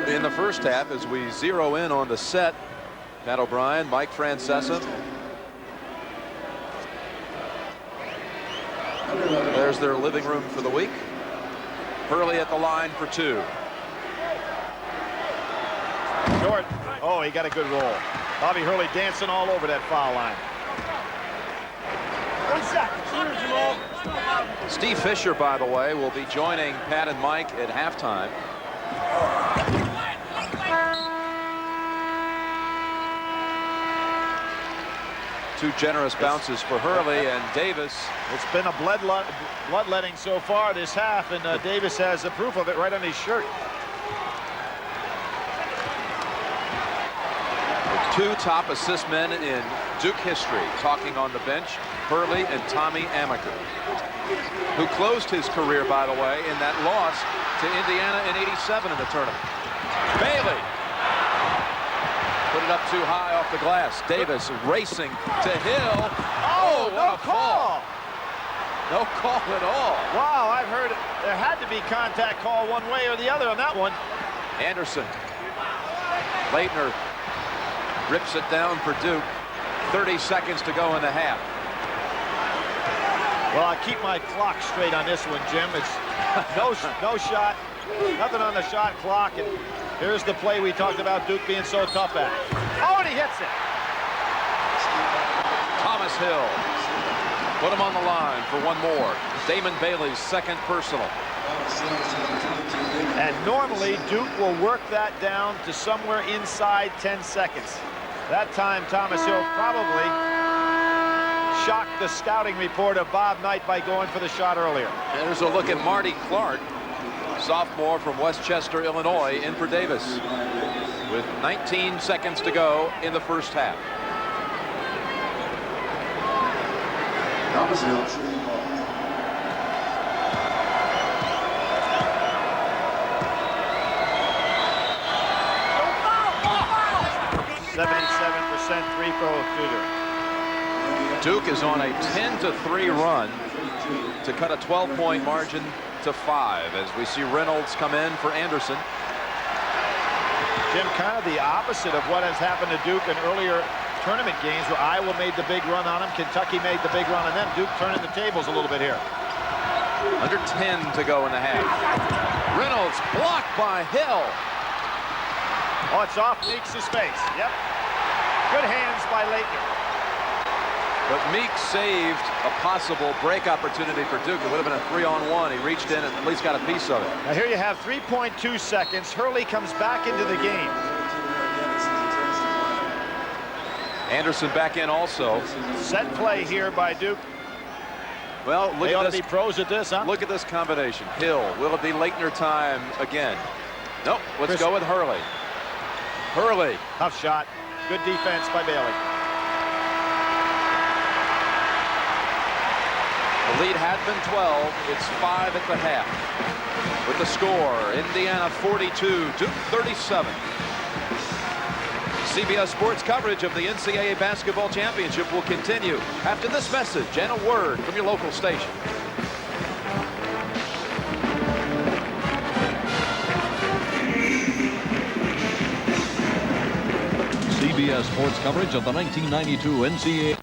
S1: in the first half as we zero in on the set. Pat O'Brien, Mike Francesa. There's their living room for the week. Hurley at the line for 2.
S2: Short. Oh, he got a good roll. Bobby Hurley dancing all over that foul line.
S1: Steve Fisher, by the way, will be joining Pat and Mike at halftime. Two generous bounces for Hurley and Davis.
S2: It's been a bloodletting so far this half, and Davis has the proof of it right on his shirt.
S1: The 2 top assist men in Duke history talking on the bench, Hurley and Tommy Amaker, who closed his career, by the way, in that loss to Indiana in '87 in the tournament. Bailey put it up too high off the glass. Davis racing to Hill. Oh, what a fall. No call at all.
S2: Wow, I've heard it. There had to be contact call one way or the other on that one.
S1: Anderson. Leitner rips it down for Duke. 30 seconds to go in the half.
S2: Well, I keep my clock straight on this one, Jim. It's no shot, nothing on the shot clock. And here's the play we talked about Duke being so tough at. Oh, and he hits it.
S1: Thomas Hill put him on the line for one more. Damon Bailey's second personal.
S2: And normally Duke will work that down to somewhere inside 10 seconds. That time Thomas Hill probably shocked the scouting report of Bob Knight by going for the shot earlier.
S1: And there's a look at Marty Clark, sophomore from Westchester, Illinois, in for Davis with 19 seconds to go in the first half.
S6: Thomas Hill shooting ball.
S2: 77% free throw shooter.
S1: Duke is on a 10-3 run to cut a 12-point margin to 5 as we see Reynolds come in for Anderson.
S2: Jim, kind of the opposite of what has happened to Duke in earlier tournament games where Iowa made the big run on them, Kentucky made the big run on them. Duke turning the tables a little bit here.
S1: Under 10 to go in the half. Reynolds blocked by Hill.
S2: Oh, it's off Meeks' face. Yep. Good hands by Leitner.
S1: But Meeks saved a possible break opportunity for Duke. It would have been a 3-on-1. He reached in and at least got a piece of it.
S2: Now here you have 3.2 seconds. Hurley comes back into the game.
S1: Anderson back in also.
S2: Set play here by Duke.
S1: Well, look
S2: they ought
S1: at this.
S2: To be pros at this, huh?
S1: Look at this combination. Hill. Will it be Leitner time again? Nope. Let's go with Hurley. Hurley.
S2: Tough shot. Good defense by Bailey.
S1: The lead had been 12. It's 5 at the half. With the score, Indiana 42, Duke 37. CBS Sports coverage of the NCAA Basketball Championship will continue after this message and a word from your local station.
S3: CBS Sports coverage of the 1992 NCAA.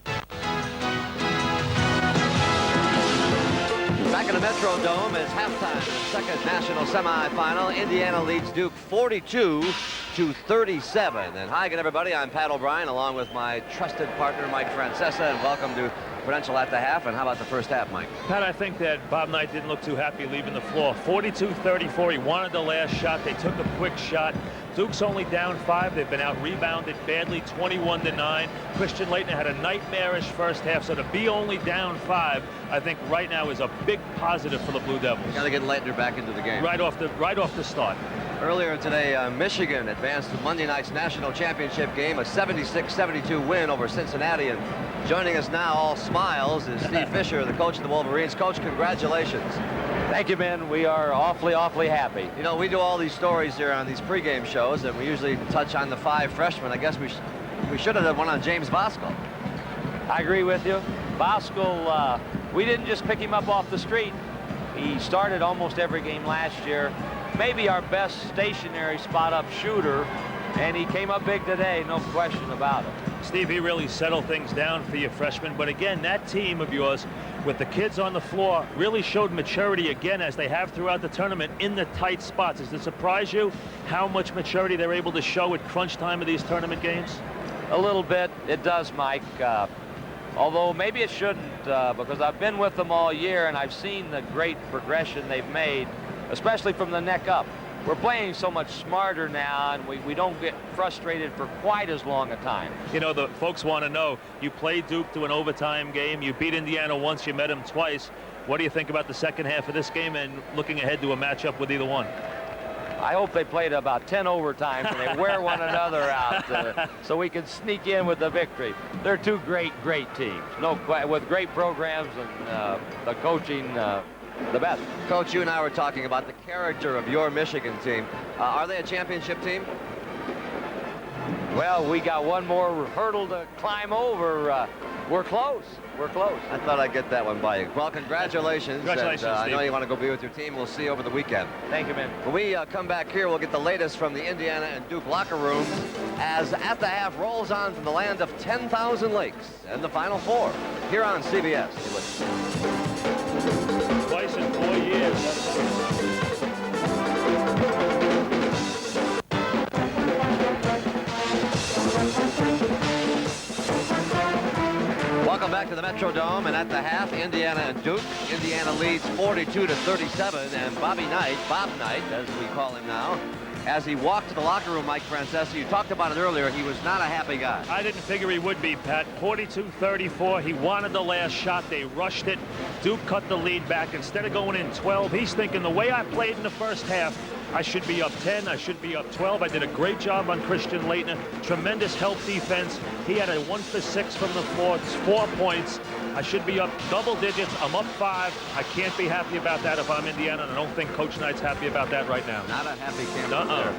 S7: Back in the Metrodome is halftime of the second national semifinal. Indiana leads Duke 42-37. And hi again, everybody. I'm Pat O'Brien, along with my trusted partner, Mike Francesa, and welcome to Prudential at the half. And how about the first half, Mike?
S8: Pat, I think that Bob Knight didn't look too happy leaving the floor. 42-34. He wanted the last shot. They took a quick shot. Duke's only down 5. They've been out-rebounded badly, 21-9. Christian Leitner had a nightmarish first half, so to be only down 5, I think right now is a big positive for the Blue Devils.
S7: Got to get Leitner back into the game.
S8: Right off the start.
S7: Earlier today, Michigan advanced to Monday night's national championship game, a 76-72 win over Cincinnati. And joining us now, all smiles, is Steve Fisher, the coach of the Wolverines. Coach, congratulations.
S9: Thank you, man. We are awfully, awfully happy.
S7: You know, we do all these stories here on these pregame shows, and we usually touch on the 5 freshmen. I guess we should have done one on James Bosco.
S9: I agree with you. Bosco we didn't just pick him up off the street. He started almost every game last year. Maybe our best stationary spot-up shooter, and he came up big today, no question about it.
S8: Steve, he really settled things down for you freshmen. But again, that team of yours, with the kids on the floor, really showed maturity again, as they have throughout the tournament, in the tight spots. Does it surprise you how much maturity they're able to show at crunch time of these tournament games?
S9: A little bit, it does, Mike. Although maybe it shouldn't, because I've been with them all year and I've seen the great progression they've made, especially from the neck up. We're playing so much smarter now, and we don't get frustrated for quite as long a time.
S8: You know, the folks want to know, you played Duke to an overtime game. You beat Indiana once. You met them twice. What do you think about the second half of this game and looking ahead to a matchup with either one?
S9: I hope they played about 10 overtimes and they wear one another out so we can sneak in with the victory. They're two great teams, with great programs and the coaching the best.
S7: Coach, you and I were talking about the character of your Michigan team. Are they a championship team?
S9: Well, we got one more hurdle to climb over. We're close. We're close.
S7: I thought I'd get that one by you. Well, congratulations.
S8: Congratulations,
S7: and, I
S8: Steve.
S7: know you want to go be with your team. We'll see you over the weekend.
S9: Thank you, man.
S7: When we come back here, we'll get the latest from the Indiana and Duke locker room as At the Half rolls on from the land of 10,000 lakes and the Final Four here on CBS.
S8: Twice in 4 years.
S7: Welcome back to the Metrodome, and at the half, Indiana and Duke. Indiana leads 42-37, and Bob Knight, as we call him now, as he walked to the locker room, Mike Francesa, you talked about it earlier, he was not a happy guy.
S8: I didn't figure he would be, Pat. 42-34, he wanted the last shot, they rushed it. Duke cut the lead back. Instead of going in 12, he's thinking, the way I played in the first half, I should be up 10, I should be up 12. I did a great job on Christian Laettner. Tremendous help defense. He had a 1 for 6 from the floor. It's 4 points. I should be up double digits. I'm up 5. I can't be happy about that if I'm Indiana, and I don't think Coach Knight's happy about that right now.
S7: Not a happy camp there.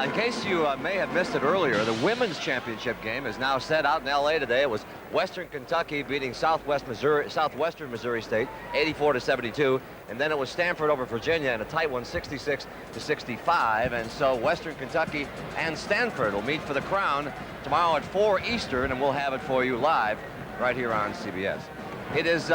S7: In case you may have missed it earlier, the women's championship game is now set out in L.A. today. It was Western Kentucky beating Southwestern Missouri State 84-72, and then it was Stanford over Virginia in a tight one, 66-65. And so Western Kentucky and Stanford will meet for the crown tomorrow at 4 Eastern, and we'll have it for you live right here on CBS. It is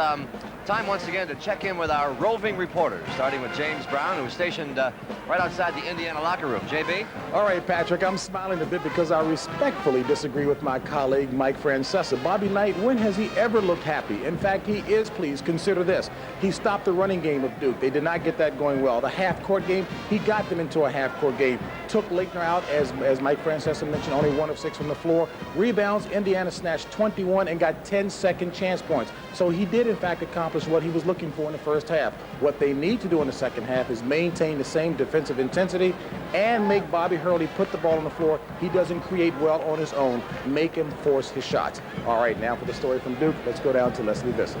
S7: time once again to check in with our roving reporters, starting with James Brown, who's stationed right outside the Indiana locker room. JB?
S10: All right, Patrick, I'm smiling a bit because I respectfully disagree with my colleague, Mike Francesa. Bobby Knight, when has he ever looked happy? In fact, he is pleased. Consider this. He stopped the running game of Duke. They did not get that going well. The half-court game, he got them into a half-court game. Took Laettner out, as Mike Francesa mentioned, only 1 of 6 from the floor. Rebounds, Indiana snatched 21 and got 10 second chance points. So he did, in fact, accomplish what he was looking for in the first half. What they need to do in the second half is maintain the same defensive intensity and make Bobby Hurley put the ball on the floor. He doesn't create well on his own. Make him force his shots. All right, now for the story from Duke, let's go down to Leslie Visser.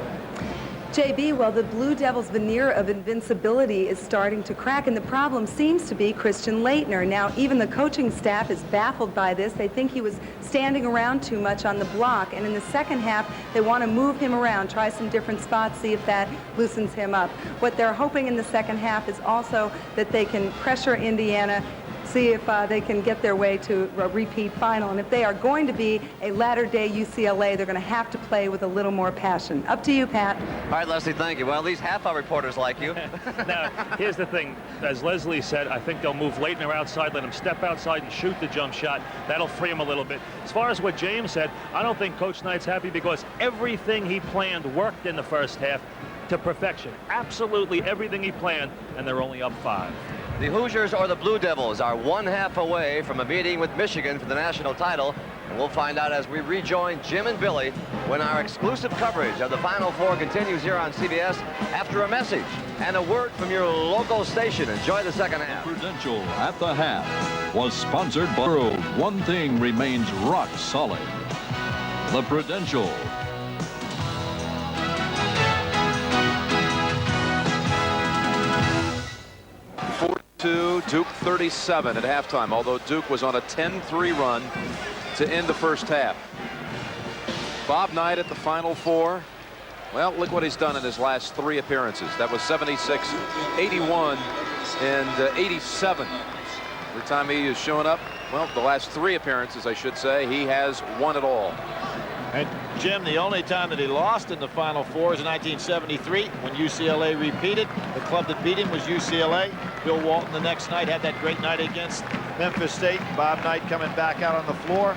S5: JB, well, the Blue Devils' veneer of invincibility is starting to crack, and the problem seems to be Christian Laettner. Now, even the coaching staff is baffled by this. They think he was standing around too much on the block, and in the second half, they want to move him around, try some different spots, see if that loosens him up. What they're hoping in the second half is also that they can pressure Indiana, see if they can get their way to a repeat final. And if they are going to be a latter-day UCLA, they're going to have to play with a little more passion. Up to you, Pat.
S7: All right, Leslie, thank you. Well, these half-hour reporters like you.
S8: Now, here's the thing. As Leslie said, I think they'll move Laettner outside, let him step outside and shoot the jump shot. That'll free him a little bit. As far as what James said, I don't think Coach Knight's happy because everything he planned worked in the first half to perfection. Absolutely everything he planned, and they're only up 5.
S7: The Hoosiers or the Blue Devils are 1 half away from a meeting with Michigan for the national title, and we'll find out as we rejoin Jim and Billy when our exclusive coverage of the Final Four continues here on CBS after a message and a word from your local station. Enjoy the second half.
S3: Prudential at the half was sponsored by World. One thing remains rock solid. The Prudential.
S1: Duke 37 at halftime, although Duke was on a 10-3 run to end the first half. Bob Knight at the Final Four. Well, look what he's done in his last 3 appearances. That was 76, 81, and 87. Every time he is showing up, well, the last 3 appearances, I should say, he has won it all.
S2: And Jim, the only time that he lost in the Final Four is in 1973 when UCLA repeated. The club that beat him was UCLA. Bill Walton the next night had that great night against Memphis State. Bob Knight coming back out on the floor.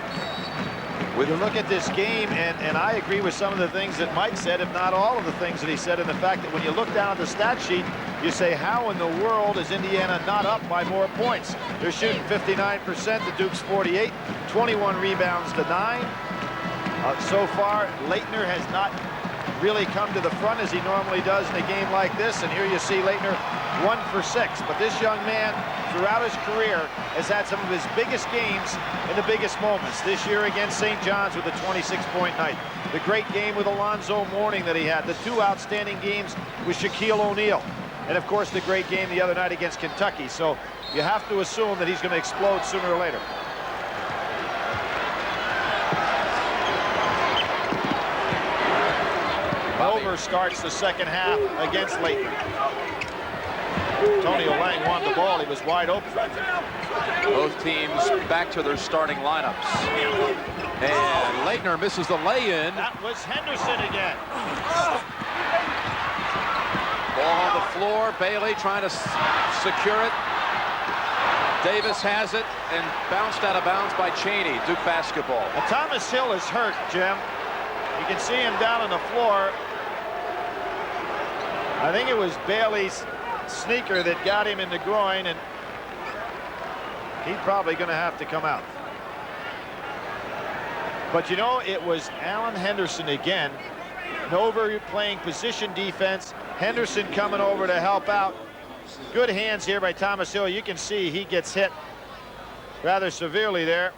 S2: You look at this game, and I agree with some of the things that Mike said, if not all of the things that he said, and the fact that when you look down at the stat sheet, you say, how in the world is Indiana not up by more points? They're shooting 59%, the Duke's 48, 21 rebounds to 9. So far, Leitner has not really come to the front as he normally does in a game like this, and here you see Leitner 1 for 6. But this young man, throughout his career, has had some of his biggest games in the biggest moments. This year against St. John's with a 26-point night. The great game with Alonzo Mourning that he had. The 2 outstanding games with Shaquille O'Neal. And, of course, the great game the other night against Kentucky. So you have to assume that he's going to explode sooner or later. Over starts the second half against Leitner. Tony Lang won the ball. He was wide open.
S1: Both teams back to their starting lineups. And Leitner misses the lay-in.
S2: That was Henderson again.
S1: Ball on the floor. Bailey trying to secure it. Davis has it and bounced out of bounds by Chaney. Duke basketball.
S2: Now, Thomas Hill is hurt, Jim. You can see him down on the floor. I think it was Bailey's sneaker that got him in the groin, and he's probably going to have to come out. But you know, it was Alan Henderson again. Nover playing position defense. Henderson coming over to help out. Good hands here by Thomas Hill. You can see he gets hit rather severely there.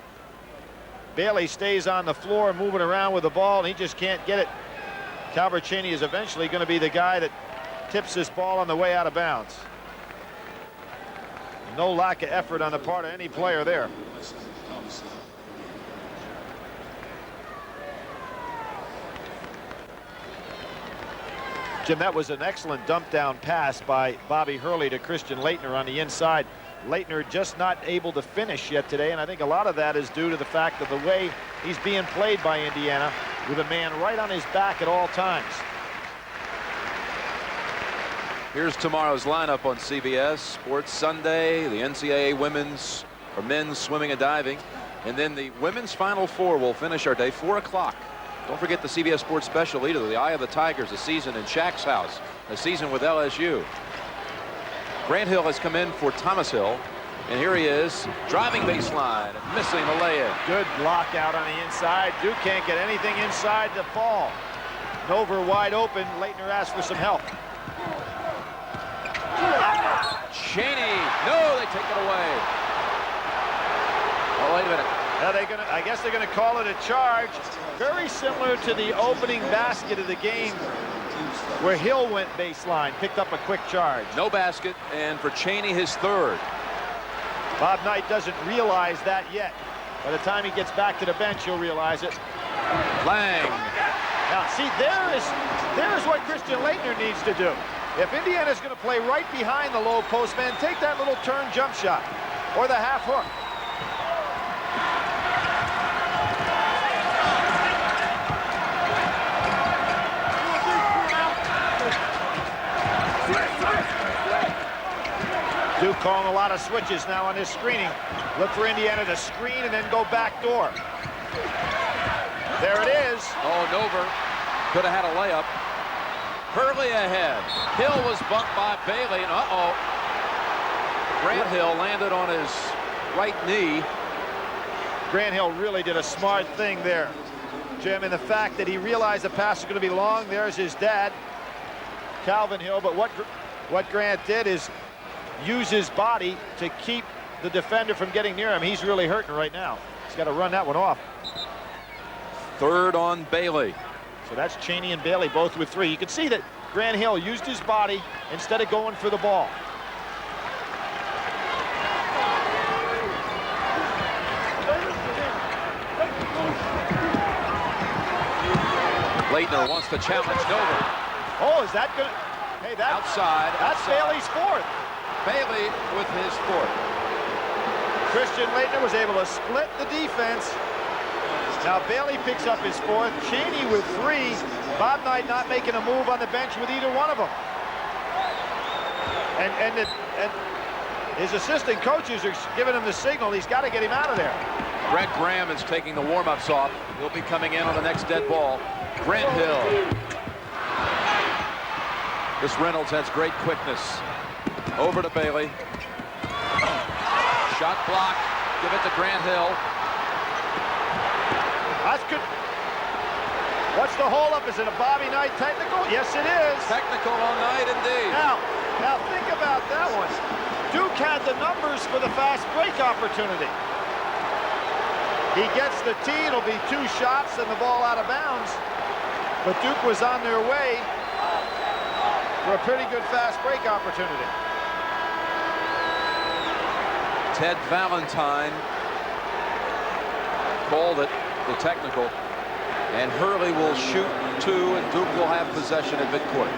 S2: Bailey stays on the floor moving around with the ball, and he just can't get it. Calvert Chaney is eventually going to be the guy that tips this ball on the way out of bounds. No lack of effort on the part of any player there. Jim, that was an excellent dump down pass by Bobby Hurley to Christian Leitner on the inside. Leitner just not able to finish yet today, and I think a lot of that is due to the fact of the way he's being played by Indiana, with a man right on his back at all times.
S1: Here's tomorrow's lineup on CBS Sports Sunday. The NCAA women's or men's swimming and diving, and then the women's Final Four will finish our day 4 o'clock. Don't forget the CBS Sports Special either. The Eye of the Tigers, a season in Shaq's house, a season with LSU. Grant Hill has come in for Thomas Hill, and here he is driving baseline, missing the lay-in.
S2: Good block out on the inside. Duke can't get anything inside to fall. Nover wide open. Leitner asked for some help.
S1: Chaney, no, they take it away. Oh, wait a minute.
S2: Now I guess they're gonna call it a charge. Very similar to the opening basket of the game where Hill went baseline, picked up a quick charge.
S1: No basket, and for Chaney, his 3rd.
S2: Bob Knight doesn't realize that yet. By the time he gets back to the bench, he'll realize it.
S1: Lang.
S2: Now, see, there's what Christian Leitner needs to do. If Indiana's going to play right behind the low post man, take that little turn jump shot or the half hook. Duke calling a lot of switches now on this screening. Look for Indiana to screen and then go back door. There it is.
S1: Oh, Nover could have had a layup. Hurley ahead. Hill was bumped by Bailey, and uh-oh. Grant Hill landed on his right knee.
S2: Grant Hill really did a smart thing there, Jim, in the fact that he realized the pass was going to be long. There's his dad, Calvin Hill, but what Grant did is use his body to keep the defender from getting near him. He's really hurting right now. He's got to run that one off.
S1: 3rd on Bailey.
S2: So that's Chaney and Bailey both with 3. You can see that Grant Hill used his body instead of going for the ball.
S1: Leitner wants to challenge Dover.
S2: Oh, is that good? Hey, that's Bailey's fourth.
S1: Bailey with his fourth.
S2: Christian Leitner was able to split the defense. Now Bailey picks up his fourth. Cheney with 3. Bob Knight not making a move on the bench with either one of them. And his assistant coaches are giving him the signal. He's got to get him out of there.
S1: Greg Graham is taking the warm-ups off. He'll be coming in on the next dead ball. Grant Hill. This Reynolds has great quickness. Over to Bailey. Shot block. Give it to Grant Hill.
S2: That's good. What's the holdup? Is it a Bobby Knight technical? Yes, it is.
S1: Technical on Knight, indeed.
S2: Now think about that one. Duke had the numbers for the fast break opportunity. He gets the tee. It'll be 2 shots and the ball out of bounds. But Duke was on their way for a pretty good fast break opportunity.
S1: Ted Valentine called it the technical, and Hurley will shoot 2, and Duke will have possession at midcourt.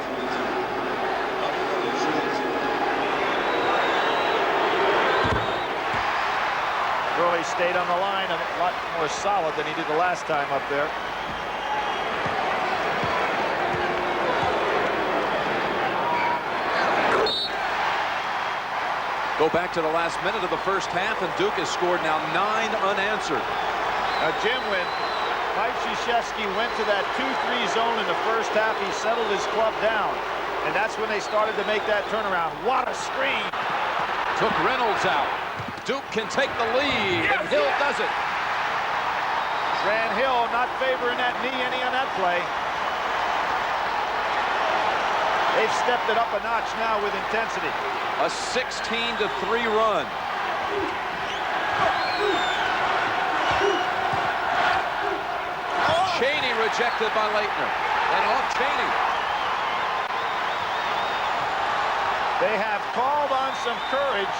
S2: Hurley stayed on the line a lot more solid than he did the last time up there.
S1: Go back to the last minute of the first half, and Duke has scored now 9 unanswered.
S2: Jim, when Mike Krzyzewski went to that 2-3 zone in the first half, he settled his club down, and that's when they started to make that turnaround. What a screen!
S1: Took Reynolds out. Duke can take the lead, and Hill does it.
S2: Grant Hill not favoring that knee any on that play. They've stepped it up a notch now with intensity.
S1: A 16-3 run. Cheney rejected by Leitner. And off Cheney.
S2: They have called on some courage,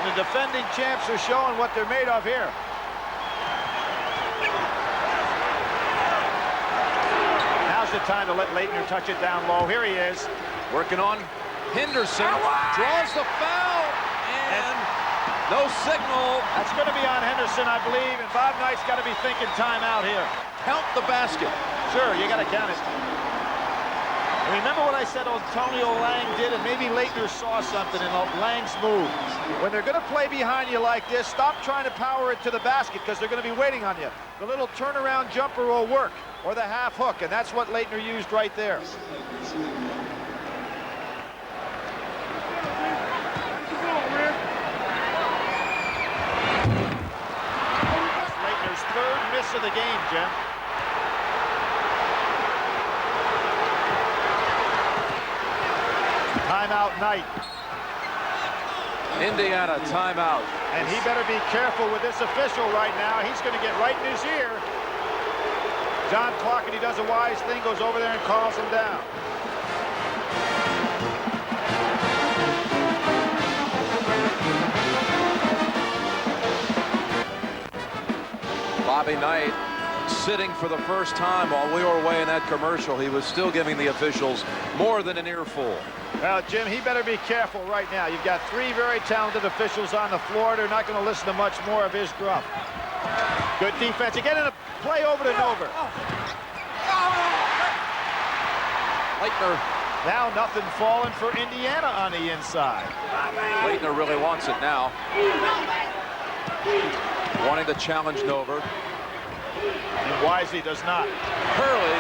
S2: and the defending champs are showing what they're made of here. Now's the time to let Leitner touch it down low. Here he is.
S1: Working on Henderson. Draws the foul. And no signal.
S2: That's going to be on Henderson, I believe. And Bob Knight's got to be thinking timeout here.
S1: Count the basket.
S2: Sure, you got to count it. Remember what I said Antonio Lang did, and maybe Leitner saw something in Lang's move. When they're going to play behind you like this, stop trying to power it to the basket because they're going to be waiting on you. The little turnaround jumper will work, or the half hook, and that's what Leitner used right there. Leitner's 3rd miss of the game, Jim. Timeout Knight.
S1: Indiana timeout.
S2: And he better be careful with this official right now. He's going to get right in his ear. John Clockett, he does a wise thing, goes over there and calls him down.
S1: Bobby Knight sitting for the first time while we were away in that commercial. He was still giving the officials more than an earful.
S2: Well, Jim, he better be careful right now. You've got 3 very talented officials on the floor. They're not going to listen to much more of his gruff. Good defense. Again in a play over to Nover.
S1: Leitner.
S2: Now nothing falling for Indiana on the inside.
S1: Leitner really wants it now. Wanting to challenge Nover.
S2: And Wisely does not.
S1: Hurley.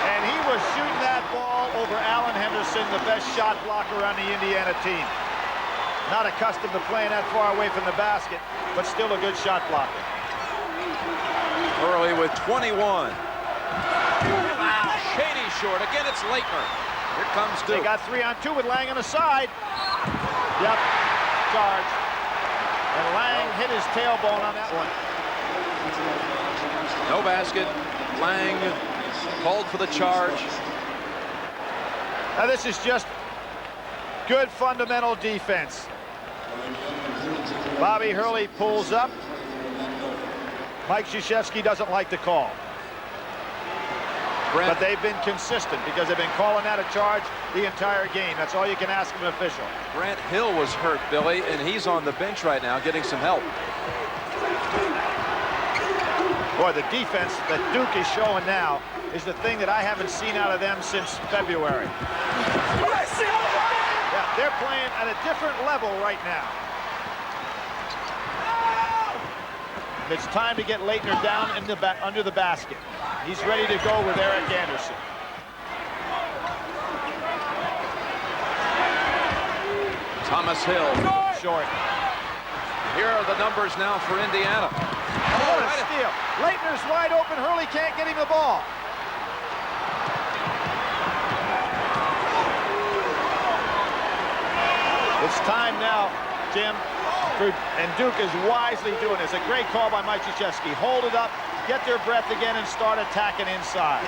S2: And he was shooting that ball over Alan Henderson, the best shot blocker on the Indiana team. Not accustomed to playing that far away from the basket, but still a good shot blocker.
S1: Hurley with 21. Cheney short. Again, it's Leitner. Here comes Duke.
S2: They got 3 on 2 with Lang on the side. Yep, charge. And Lang hit his tailbone on that one.
S1: No basket. Lang called for the charge.
S2: Now this is just good fundamental defense. Bobby Hurley pulls up. Mike Krzyzewski doesn't like the call. But they've been consistent because they've been calling that a charge the entire game. That's all you can ask of an official.
S1: Grant Hill was hurt, Billy, and he's on the bench right now getting some help.
S2: Boy, the defense that Duke is showing now is the thing that I haven't seen out of them since February. Yeah, they're playing at a different level right now. It's time to get Leitner down in the under the basket. He's ready to go with Eric Anderson.
S1: Thomas Hill.
S2: Short.
S1: Here are the numbers now for Indiana.
S2: What a steal. Leitner's wide open. Hurley can't get him the ball. It's time now, Jim. And Duke is wisely doing this. A great call by Mike Krzyzewski. Hold it up, get their breath again, and start attacking inside.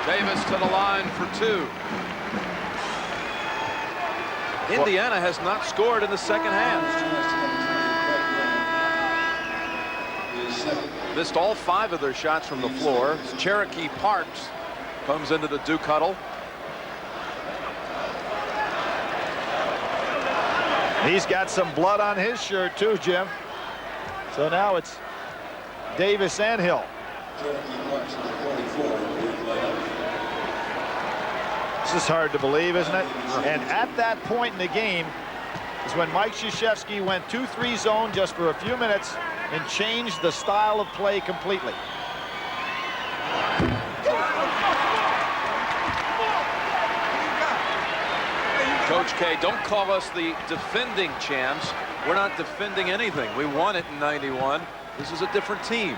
S1: Davis to the line for 2. Indiana has not scored in the second half. Missed all 5 of their shots from the floor. Cherokee Parks comes into the Duke huddle.
S2: He's got some blood on his shirt too, Jim. So now it's Davis and Hill. This is hard to believe, isn't it? And at that point in the game is when Mike Krzyzewski went 2-3 zone just for a few minutes and changed the style of play completely.
S1: Coach K, don't call us the defending champs. We're not defending anything. We won it in '91. This is a different team.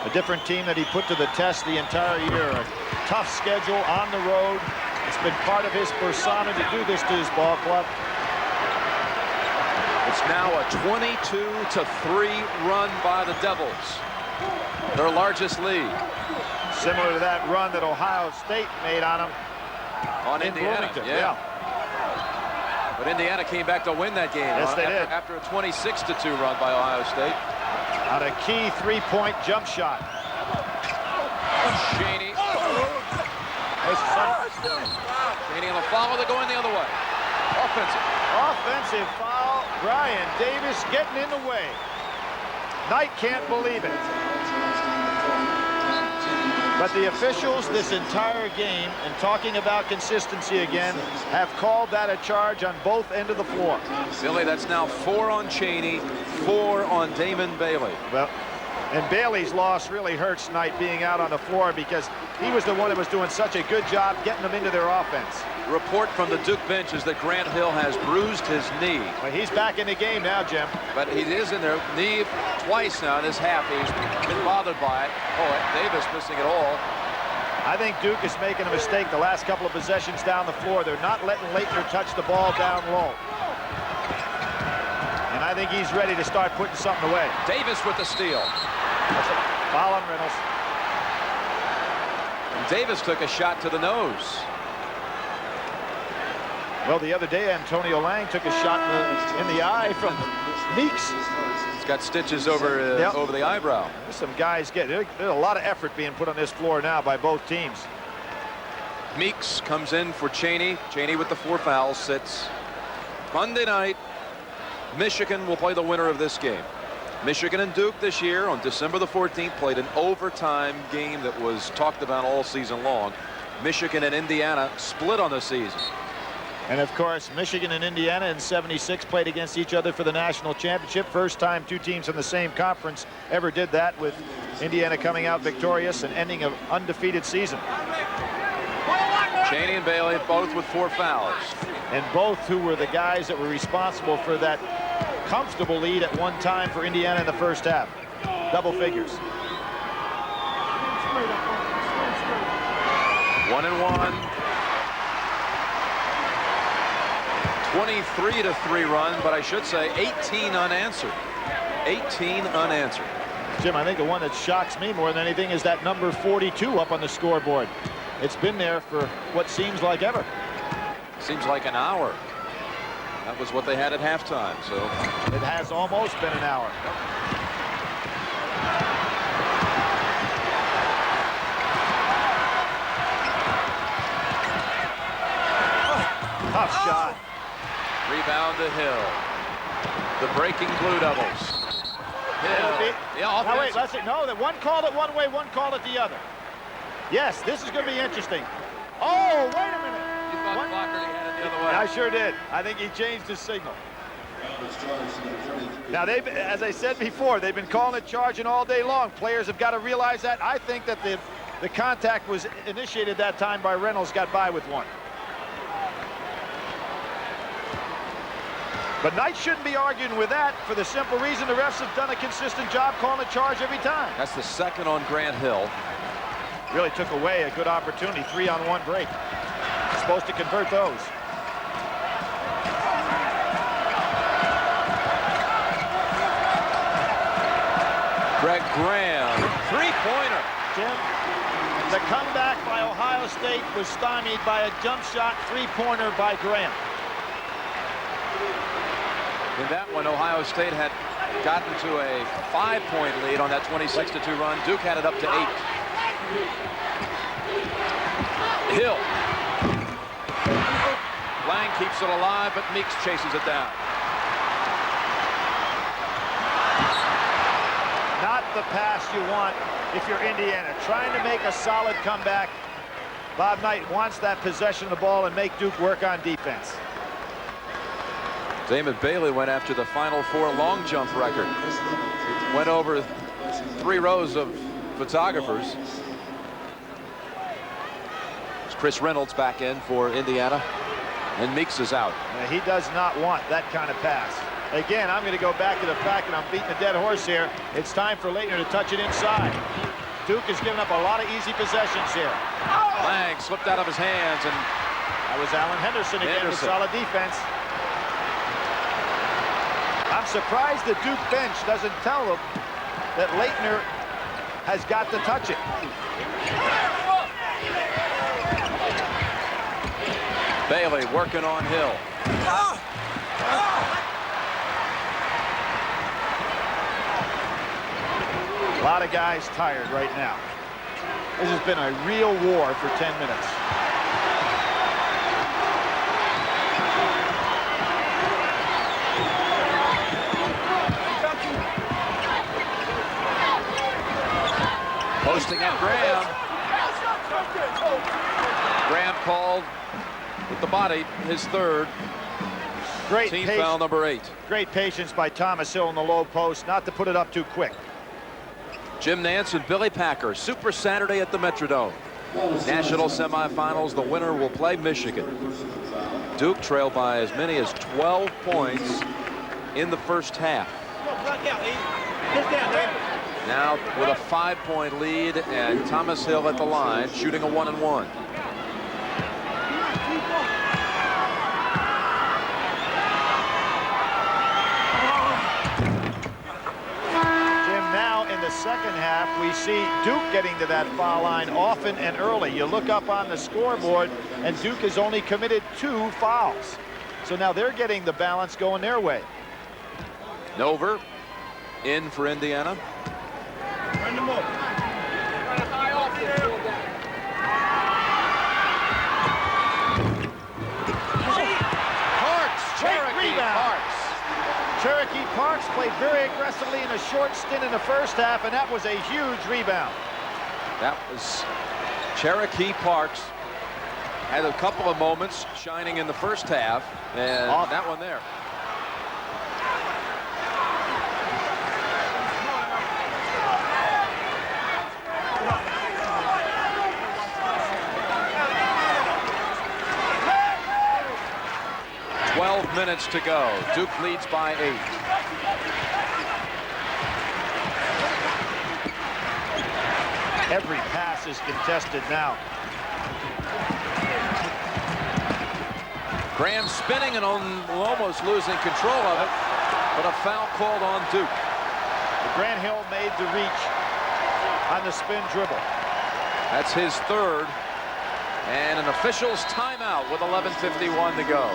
S2: A different team that he put to the test the entire year. A tough schedule on the road. It's been part of his persona to do this to his ball club.
S1: It's now a 22-3 run by the Devils. Their largest lead.
S2: Similar to that run that Ohio State made on them.
S1: On Indiana, yeah. But Indiana came back to win that game.
S2: Yes, they did.
S1: After a 26-2 run by Ohio State.
S2: On a key 3-point jump shot.
S1: Cheney. Cheney on the follow, they're going the other way. Offensive.
S2: Offensive foul. Brian Davis getting in the way. Knight can't believe it. But the officials this entire game, and talking about consistency again, have called that a charge on both ends of the floor.
S1: Billy, that's now 4 on Cheney, 4 on Damon Bailey.
S2: Well, and Bailey's loss really hurts Knight being out on the floor because he was the one that was doing such a good job getting them into their offense.
S1: Report from the Duke bench is that Grant Hill has bruised his knee.
S2: Well, he's back in the game now, Jim.
S1: But he is in there, knee twice now in this half. He's been bothered by it. Oh, Davis missing it all.
S2: I think Duke is making a mistake the last couple of possessions down the floor. They're not letting Leitner touch the ball down low. And I think he's ready to start putting something away.
S1: Davis with the steal.
S2: Foul on Reynolds.
S1: And Davis took a shot to the nose.
S2: Well, the other day, Antonio Lang took a shot in the eye from Meeks.
S1: He's got stitches over over the eyebrow.
S2: Some guys there's a lot of effort being put on this floor now by both teams.
S1: Meeks comes in for Cheney. Cheney with the 4 fouls sits. Monday night, Michigan will play the winner of this game. Michigan and Duke this year on December the 14th played an overtime game that was talked about all season long. Michigan and Indiana split on the season.
S2: And of course, Michigan and Indiana in '76 played against each other for the national championship. First time 2 teams in the same conference ever did that, with Indiana coming out victorious and ending an undefeated season.
S1: Cheney and Bailey both with 4 fouls.
S2: And both who were the guys that were responsible for that comfortable lead at one time for Indiana in the first half. Double figures.
S1: 1-1. 23-3 run, but I should say 18 unanswered. 18 unanswered.
S2: Jim, I think the one that shocks me more than anything is that number 42 up on the scoreboard. It's been there for what seems like ever.
S1: Seems like an hour. That was what they had at halftime, so.
S2: It has almost been an hour. Tough shot.
S1: Rebound to Hill. The breaking Blue Devils. Hill.
S2: Now wait, let's see. No, that one called it one way, one called it the other. Yes, this is going to be interesting. Oh, wait a minute.
S1: You thought Flaherty had it the other way.
S2: I sure did. I think he changed his signal. Now, as I said before, they've been calling it charging all day long. Players have got to realize that. I think that the contact was initiated that time by Reynolds, got by with one. But Knight shouldn't be arguing with that for the simple reason the refs have done a consistent job calling a charge every time.
S1: That's the second on Grant Hill.
S2: Really took away a good opportunity. 3-on-1 break. Supposed to convert those.
S1: Greg Graham, three-pointer.
S2: Tim, the comeback by Ohio State was stymied by a jump shot three-pointer by Graham.
S1: In that one, Ohio State had gotten to a 5-point lead on that 26-2 run. Duke had it up to 8. Hill. Lang keeps it alive, but Meeks chases it down.
S2: Not the pass you want if you're Indiana. Trying to make a solid comeback. Bob Knight wants that possession of the ball and make Duke work on defense.
S1: Damon Bailey went after the Final Four long jump record. Went over 3 rows of photographers. It's Chris Reynolds back in for Indiana. And Meeks is out.
S2: He does not want that kind of pass. Again, I'm going to go back to the fact that I'm beating a dead horse here. It's time for Leitner to touch it inside. Duke has given up a lot of easy possessions here.
S1: Lang slipped out of his hands, and
S2: that was Alan Henderson again with solid defense. I'm surprised the Duke bench doesn't tell them that Leitner has got to touch it.
S1: Bailey working on Hill.
S2: A lot of guys tired right now. This has been a real war for 10 minutes.
S1: Posting at Graham. Graham called with the body, his third.
S2: Great
S1: team foul number 8.
S2: Great patience by Thomas Hill in the low post, not to put it up too quick.
S1: Jim Nance and Billy Packer, Super Saturday at the Metrodome. National semifinals, the winner will play Michigan. Duke trailed by as many as 12 points in the first half. Now with a 5-point lead, and Thomas Hill at the line shooting a 1-and-1.
S2: The second half, we see Duke getting to that foul line often and early. You look up on the scoreboard, and Duke has only committed 2 fouls. So now they're getting the balance going their way.
S1: Nover in for Indiana.
S2: Cherokee Parks played very aggressively in a short stint in the first half, and that was a huge rebound.
S1: That was Cherokee Parks. Had a couple of moments shining in the first half, and that one there. Minutes to go. Duke leads by 8.
S2: Every pass is contested now.
S1: Graham spinning and almost losing control of it, but a foul called on Duke.
S2: Grant Hill made the reach on the spin dribble.
S1: That's his third, and an official's timeout with 11:51 to go.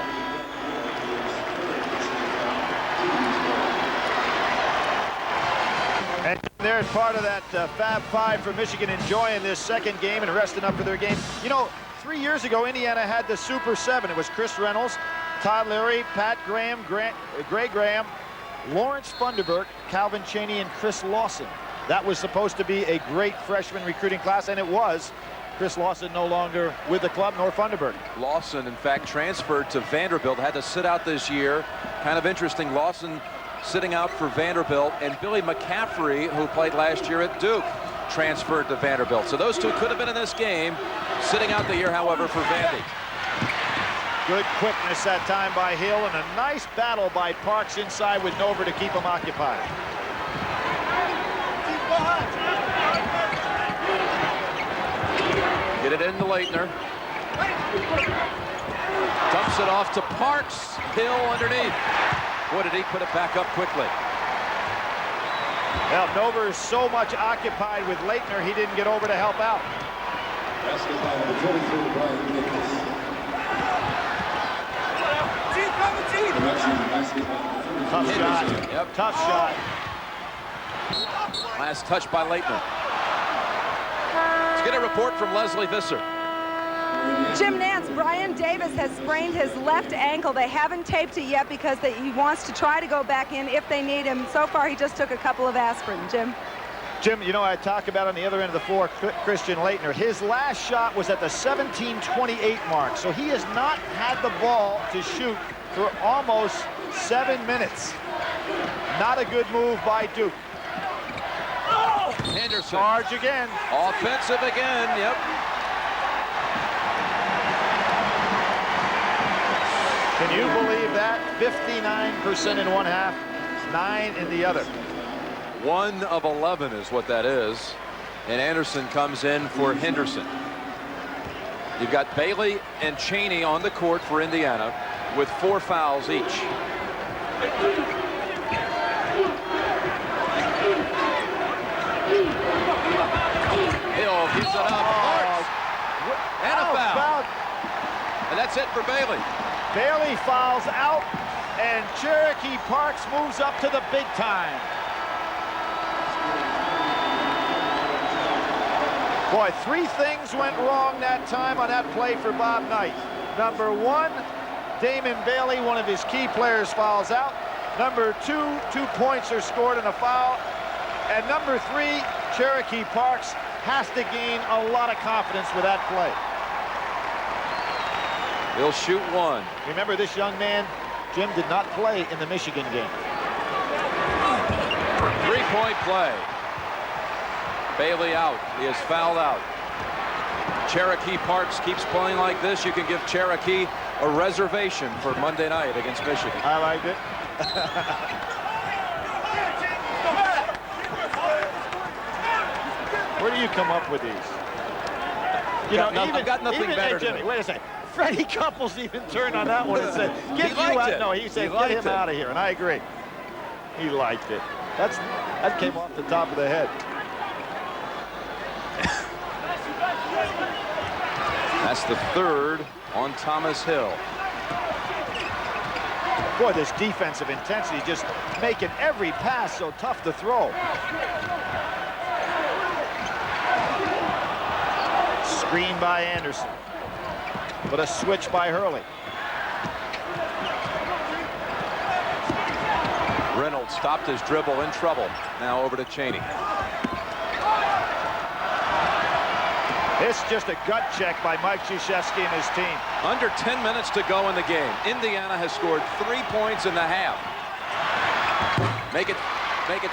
S2: And they're part of that Fab Five for Michigan, enjoying this second game and resting up for their game. You know, 3 years ago, Indiana had the Super Seven. It was Chris Reynolds, Todd Leary, Pat Graham, Gray Graham, Lawrence Funderburk, Calvin Chaney, and Chris Lawson. That was supposed to be a great freshman recruiting class, and it was. Chris Lawson no longer with the club, nor Funderburk.
S1: Lawson, in fact, transferred to Vanderbilt, had to sit out this year. Kind of interesting, Lawson sitting out for Vanderbilt, and Billy McCaffrey, who played last year at Duke, transferred to Vanderbilt. So those two could have been in this game, sitting out the year, however, for Vandy.
S2: Good quickness that time by Hill, and a nice battle by Parks inside with Nover to keep him occupied.
S1: Get it into Leitner. Dumps it off to Parks. Hill underneath. Boy, did he put it back up quickly.
S2: Well, Nover is so much occupied with Leitner, he didn't get over to help out. Tough shot.
S1: Yep.
S2: Tough shot.
S1: Last touch by Leitner. Let's get a report from Leslie Visser.
S5: Jim Nance, Brian Davis has sprained his left ankle. They haven't taped it yet because he wants to try to go back in if they need him. So far, he just took a couple of aspirin. Jim,
S2: you know, I talk about on the other end of the floor, Christian Leitner. His last shot was at the 17:28 mark, so he has not had the ball to shoot for almost 7 minutes. Not a good move by Duke.
S1: Henderson.
S2: Charge again.
S1: Offensive again, yep.
S2: Can you believe that? 59% in one half, 9 in the other.
S1: 1 of 11 is what that is. And Anderson comes in for Henderson. You've got Bailey and Chaney on the court for Indiana with 4 fouls each. Hill gives it up. Parks. And a foul. And that's it for Bailey.
S2: Bailey fouls out, and Cherokee Parks moves up to the big time. Boy, 3 things went wrong that time on that play for Bob Knight. Number 1, Damon Bailey, one of his key players, fouls out. Number 2, 2 points are scored in a foul. And number 3, Cherokee Parks has to gain a lot of confidence with that play.
S1: He'll shoot 1.
S2: Remember, this young man, Jim, did not play in the Michigan game.
S1: 3-point play. Bailey out. He is fouled out. Cherokee Parks keeps playing like this. You can give Cherokee a reservation for Monday night against Michigan.
S2: I like it. Where do you come up with these?
S1: I've got nothing better
S2: Jimmy,
S1: to do.
S2: wait a second. Freddie Couples even turned on that one and said, "Get
S1: He
S2: you
S1: liked
S2: out."
S1: it.
S2: No, he said,
S1: He
S2: "Get him
S1: liked it.
S2: out of here," and I agree. He liked it. That came off the top of the head.
S1: That's the 3rd on Thomas Hill.
S2: Boy, this defensive intensity, just making every pass so tough to throw. Screen by Anderson. But a switch by Hurley.
S1: Reynolds stopped his dribble, in trouble. Now over to Chaney.
S2: It's just a gut check by Mike Krzyzewski and his team.
S1: Under 10 minutes to go in the game. Indiana has scored 3 points in the half. Make it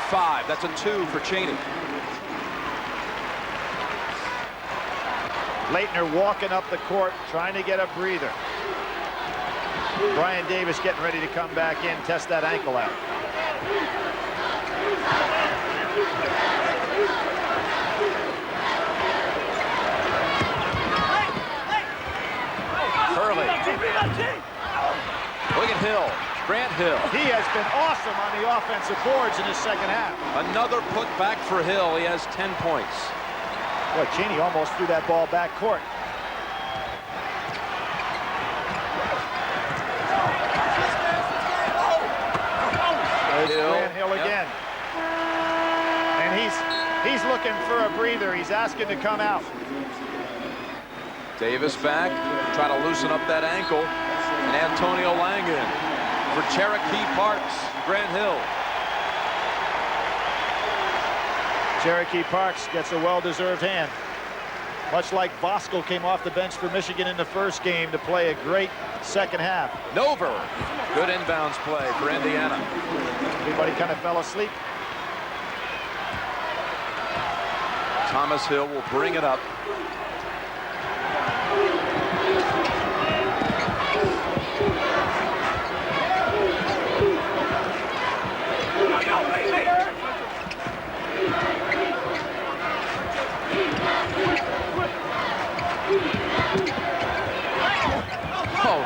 S1: 5. That's a 2 for Chaney.
S2: Leitner walking up the court, trying to get a breather. Brian Davis getting ready to come back in, test that ankle out.
S1: Hurley. Look at Hill. Grant Hill.
S2: He has been awesome on the offensive boards in his second half.
S1: Another putback for Hill. He has 10 points.
S2: Boy, Chaney almost threw that ball back court. There's Grant Hill again. And looking for a breather. He's asking to come out.
S1: Davis back, trying to loosen up that ankle. And Antonio Langen for Cherokee Parks, Grant Hill.
S2: Cherokee Parks gets a well-deserved hand. Much like Voskel came off the bench for Michigan in the first game to play a great second half.
S1: Nover, good inbounds play for Indiana.
S2: Everybody kind of fell asleep.
S1: Thomas Hill will bring it up.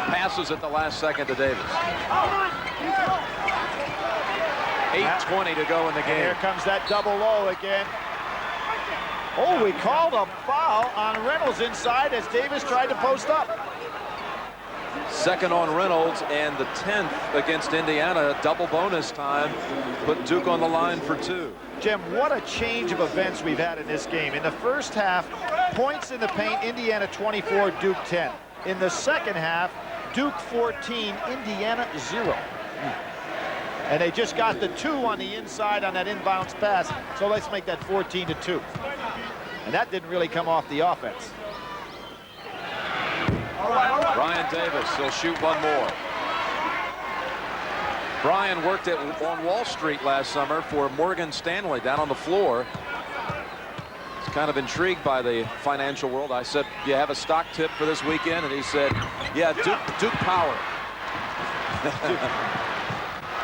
S1: Passes at the last second to Davis. 8:20 to go in the game.
S2: Here comes that double low again. Oh, we called a foul on Reynolds inside as Davis tried to post up.
S1: Second on Reynolds, and the 10th against Indiana. Double bonus time. Put Duke on the line for 2.
S2: Jim, what a change of events we've had in this game. In the first half, points in the paint, Indiana 24, Duke 10. In the second half, Duke 14, Indiana 0. And they just got the 2 on the inside on that inbounds pass. So let's make that 14-2. And that didn't really come off the offense.
S1: Brian Davis, he'll shoot one more. Brian worked on Wall Street last summer for Morgan Stanley down on the floor. He's kind of intrigued by the financial world. I said, you have a stock tip for this weekend? And he said, yeah, Duke Power.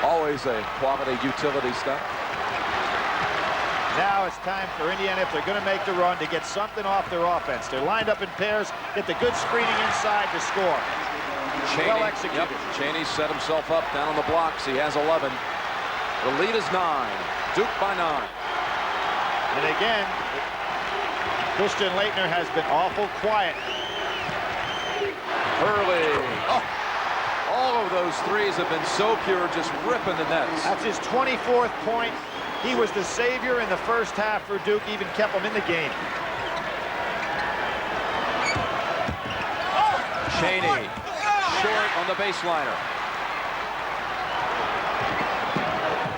S1: Always a quality utility stuff.
S2: Now it's time for Indiana, if they're going to make the run, to get something off their offense. They're lined up in pairs, get the good screening inside to score.
S1: Chaney,
S2: well executed.
S1: Yep, Chaney set himself up down on the blocks. He has 11. The lead is 9. Duke by 9.
S2: And again, Christian Laettner has been awful quiet.
S1: Hurley. Oh, all of those threes have been so pure, just ripping the nets.
S2: That's his 24th point. He was the savior in the first half for Duke, even kept him in the game.
S1: Chaney, short on the baseliner.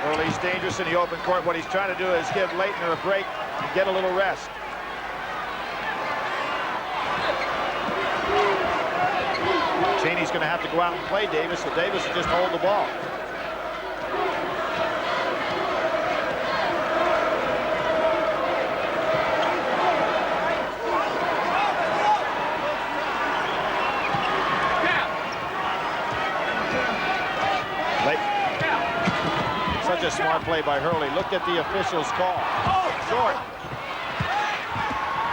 S2: Hurley's dangerous in the open court. What he's trying to do is give Laettner a break and get a little rest. Chaney's going to have to go out and play Davis, so Davis will just hold the ball. Such a smart play by Hurley. Looked at the official's call. Short.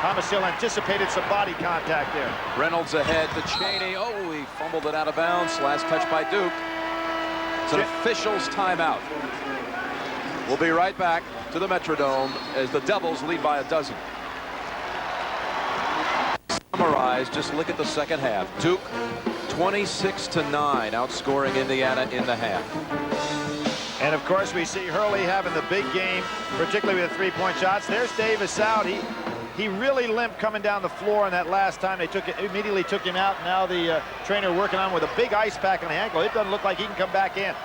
S2: Thomas Hill anticipated some body contact there.
S1: Reynolds ahead to Chaney. Oh, he fumbled it out of bounds. Last touch by Duke. It's an official's timeout. We'll be right back to the Metrodome as the Devils lead by 12. Summarize, just look at the second half. Duke 26-9, outscoring Indiana in the half.
S2: And of course, we see Hurley having the big game, particularly with the three-point shots. There's Davis out. He really limped coming down the floor on that last time. They immediately took him out. Now the trainer working on with a big ice pack on the ankle. It doesn't look like he can come back in.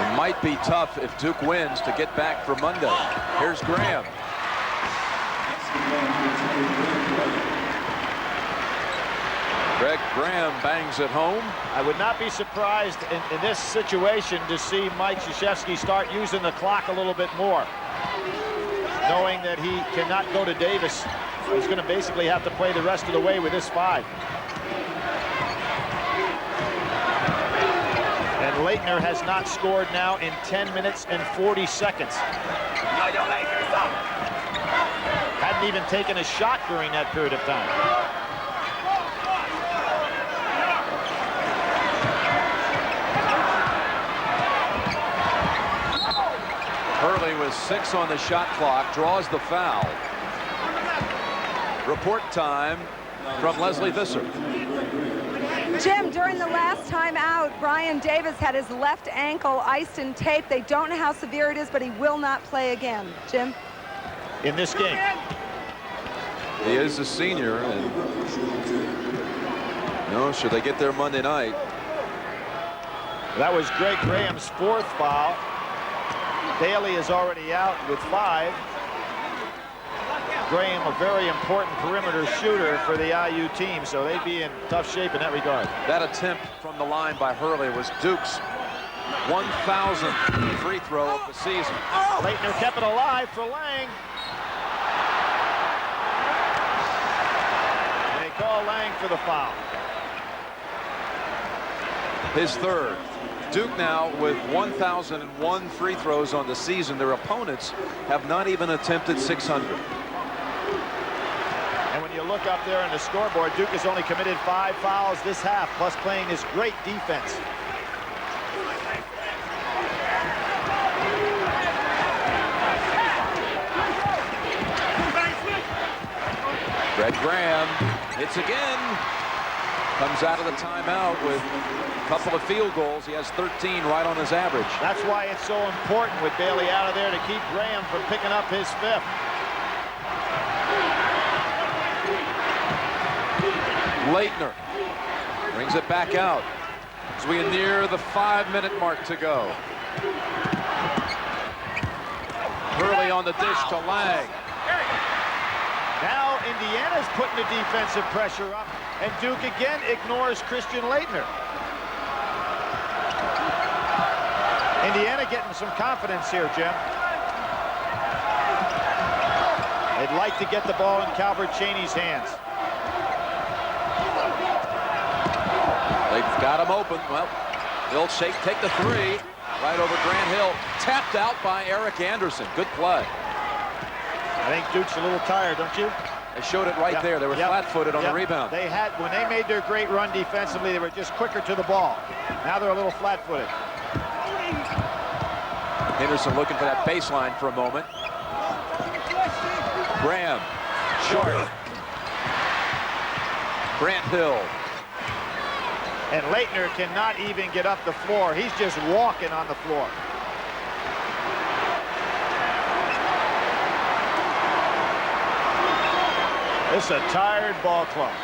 S1: It might be tough if Duke wins to get back for Monday. Here's Graham. Greg Graham bangs it home.
S2: I would not be surprised in this situation to see Mike Krzyzewski start using the clock a little bit more, knowing that he cannot go to Davis. He's going to basically have to play the rest of the way with this 5. And Laettner has not scored now in 10 minutes and 40 seconds. Hadn't even taken a shot during that period of time.
S1: Hurley with 6 on the shot clock, draws the foul. Report time from Leslie Visser.
S5: Jim, during the last timeout, Brian Davis had his left ankle iced and taped. They don't know how severe it is, but he will not play again. Jim?
S2: In this game.
S1: He is a senior, and no, should they get there Monday night?
S2: That was Greg Graham's 4th foul. Daly is already out with 5. Graham, a very important perimeter shooter for the IU team, so they'd be in tough shape in that regard.
S1: That attempt from the line by Hurley was Duke's 1,000th free throw of the season.
S2: Leitner kept it alive for Lang. They call Lang for the foul.
S1: His 3rd. Duke now with 1,001 free throws on the season. Their opponents have not even attempted 600.
S2: And when you look up there on the scoreboard, Duke has only committed 5 fouls this half, plus playing this great defense.
S1: Greg Graham hits again. Comes out of the timeout with a couple of field goals. He has 13 right on his average.
S2: That's why it's so important with Bailey out of there to keep Graham from picking up his 5th.
S1: Leitner brings it back out as we near the 5-minute mark to go. Hurley on the dish to Lang.
S2: Now Indiana's putting the defensive pressure up, and Duke again ignores Christian Leitner. Indiana getting some confidence here, Jim. They'd like to get the ball in Calvert Cheney's hands.
S1: They've got him open. Well, they'll take the 3 right over Grant Hill. Tapped out by Eric Anderson. Good play.
S2: I think Duke's a little tired, don't you?
S1: They showed it right there. They were flat-footed on the rebound.
S2: They had, when they made their great run defensively, they were just quicker to the ball. Now they're a little flat-footed.
S1: Henderson looking for that baseline for a moment. Graham, short. Grant Hill.
S2: And Leitner cannot even get up the floor. He's just walking on the floor. It's a tired ball club.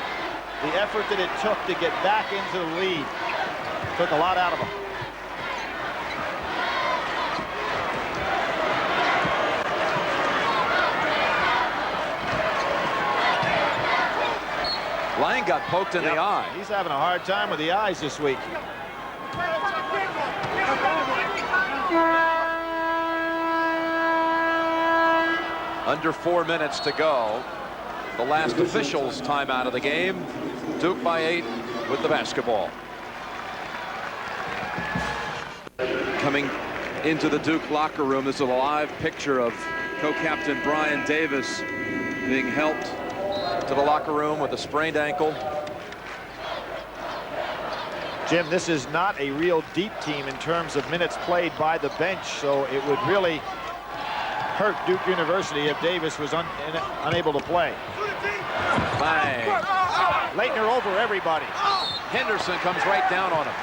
S2: The effort that it took to get back into the lead took a lot out of them.
S1: Lang got poked in the eye.
S2: He's having a hard time with the eyes this week.
S1: Under 4 minutes to go. The last officials timeout of the game. Duke by 8 with the basketball. Coming into the Duke locker room, this is a live picture of co-captain Brian Davis being helped to the locker room with a sprained ankle.
S2: Jim, this is not a real deep team in terms of minutes played by the bench, so it would really hurt Duke University if Davis was unable to play.
S1: Bang.
S2: Leitner over everybody.
S1: Henderson comes right down on him.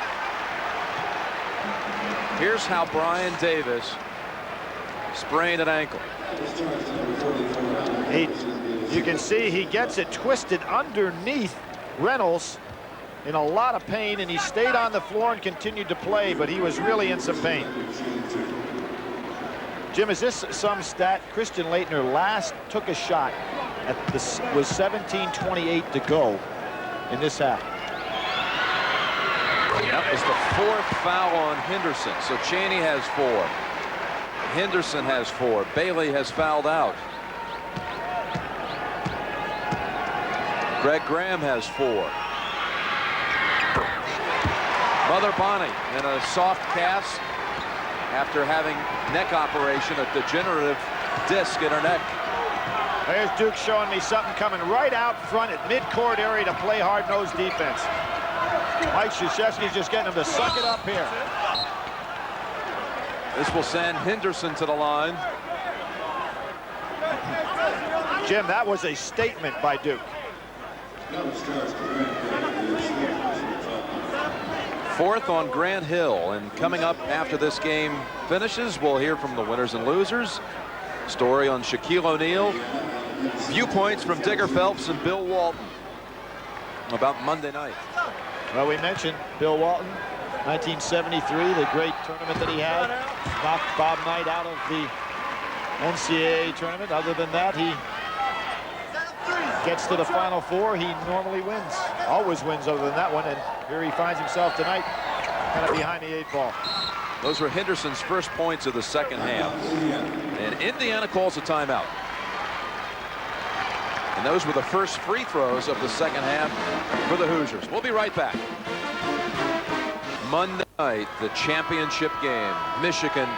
S1: Here's how Brian Davis sprained an ankle.
S2: You can see he gets it twisted underneath Reynolds in a lot of pain, and he stayed on the floor and continued to play, but he was really in some pain. Jim, is this some stat? Christian Leitner last took a shot at this was 17:28 to go in this half.
S1: That was the 4th foul on Henderson. So Cheney has 4. Henderson has 4. Bailey has fouled out. Greg Graham has 4. Mother Bonnie in a soft cast after having neck operation, a degenerative disc in her neck.
S2: There's Duke showing me something coming right out front at midcourt area to play hard-nosed defense. Mike Krzyzewski's just getting him to suck it up here.
S1: This will send Henderson to the line.
S2: Jim, that was a statement by Duke.
S1: 4th on Grant Hill. And coming up after this game finishes, we'll hear from the winners and losers. Story on Shaquille O'Neal. Viewpoints from Digger Phelps and Bill Walton about Monday night.
S2: Well, we mentioned Bill Walton, 1973, the great tournament that he had. Knocked Bob Knight out of the NCAA tournament. Other than that, he gets to the Final Four. He normally wins, always wins other than that one. And here he finds himself tonight kind of behind the 8 ball.
S1: Those were Henderson's first points of the second half. And Indiana calls a timeout. And those were the first free throws of the second half for the Hoosiers. We'll be right back. Monday night, the championship game. Michigan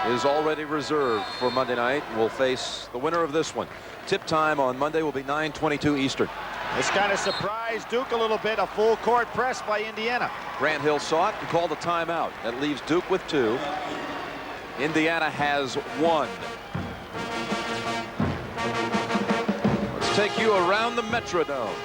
S1: is already reserved for Monday night. We'll face the winner of this one. Tip time on Monday will be 9:22 Eastern.
S2: This kind of surprised Duke a little bit. A full court press by Indiana.
S1: Grant Hill saw it and called a timeout. That leaves Duke with 2. Indiana has 1. Let's take you around the Metrodome.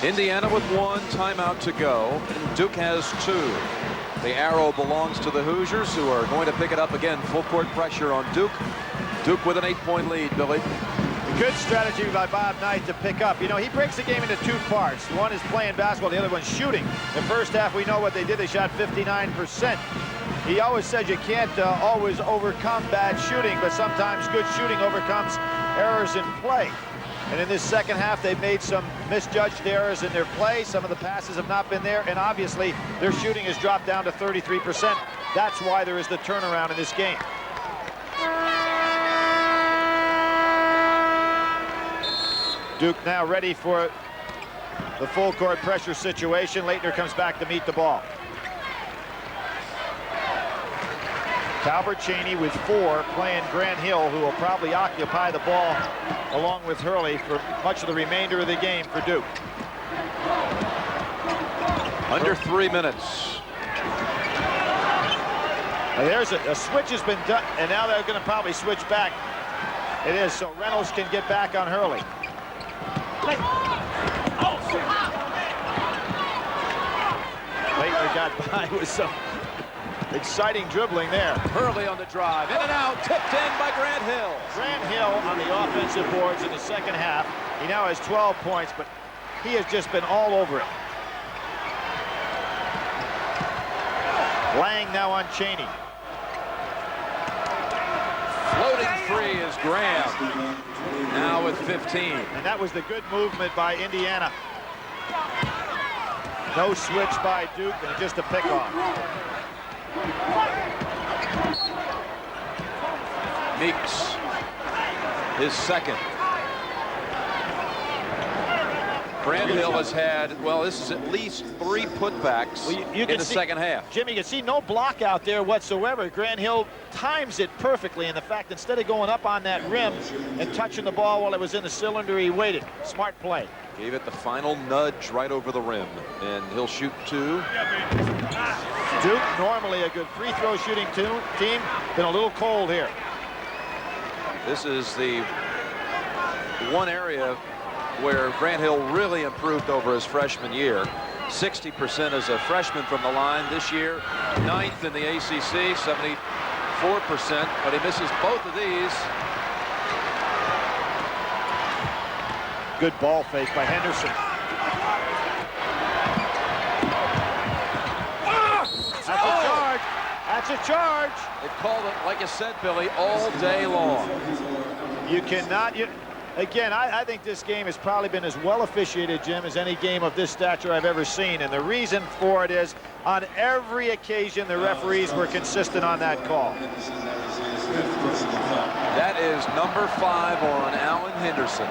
S1: Indiana with 1 timeout to go. And Duke has 2. The arrow belongs to the Hoosiers, who are going to pick it up again. Full court pressure on Duke. Duke with an 8-point lead, Billy.
S2: Good strategy by Bob Knight to pick up. You know, he breaks the game into 2 parts. One is playing basketball, the other one's shooting. The first half, we know what they did. They shot 59%. He always said you can't always overcome bad shooting, but sometimes good shooting overcomes errors in play. And in this second half, they've made some misjudged errors in their play. Some of the passes have not been there, and obviously their shooting has dropped down to 33%. That's why there is the turnaround in this game. Duke now ready for the full court pressure situation. Leitner comes back to meet the ball. Talbert Cheney with 4 playing Grant Hill, who will probably occupy the ball along with Hurley for much of the remainder of the game for Duke.
S1: Under 3 minutes.
S2: Now there's a switch has been done, and now they're going to probably switch back. It is, so Reynolds can get back on Hurley. Leitner got by with some exciting dribbling there.
S1: Hurley on the drive, in and out, tipped in by Grant Hill.
S2: Grant Hill on the offensive boards in the second half. He now has 12 points, but he has just been all over it. Lang now on Cheney.
S1: Floating 3 is Graham. Now with 15.
S2: And that was the good movement by Indiana. No switch by Duke, and just a pick-off.
S1: Meeks, his second. Grant Hill has had, well, this is at least 3 putbacks in the second half.
S2: Jimmy, you can see no block out there whatsoever. Grant Hill times it perfectly, and the fact instead of going up on that rim and touching the ball while it was in the cylinder, he waited. Smart play.
S1: Gave it the final nudge right over the rim, and he'll shoot 2.
S2: Duke, normally a good free throw shooting team, been a little cold here.
S1: This is the one area where Grant Hill really improved over his freshman year. 60% as a freshman from the line this year. 9th in the ACC, 74%, but he misses both of these.
S2: Good ball fake by Henderson. That's a charge. That's a charge.
S1: They've called it, like you said, Billy, all day long.
S2: You cannot. Again, I think this game has probably been as well officiated, Jim, as any game of this stature I've ever seen. And the reason for it is, on every occasion, the referees were consistent on that call.
S1: That is number 5 on Alan Henderson.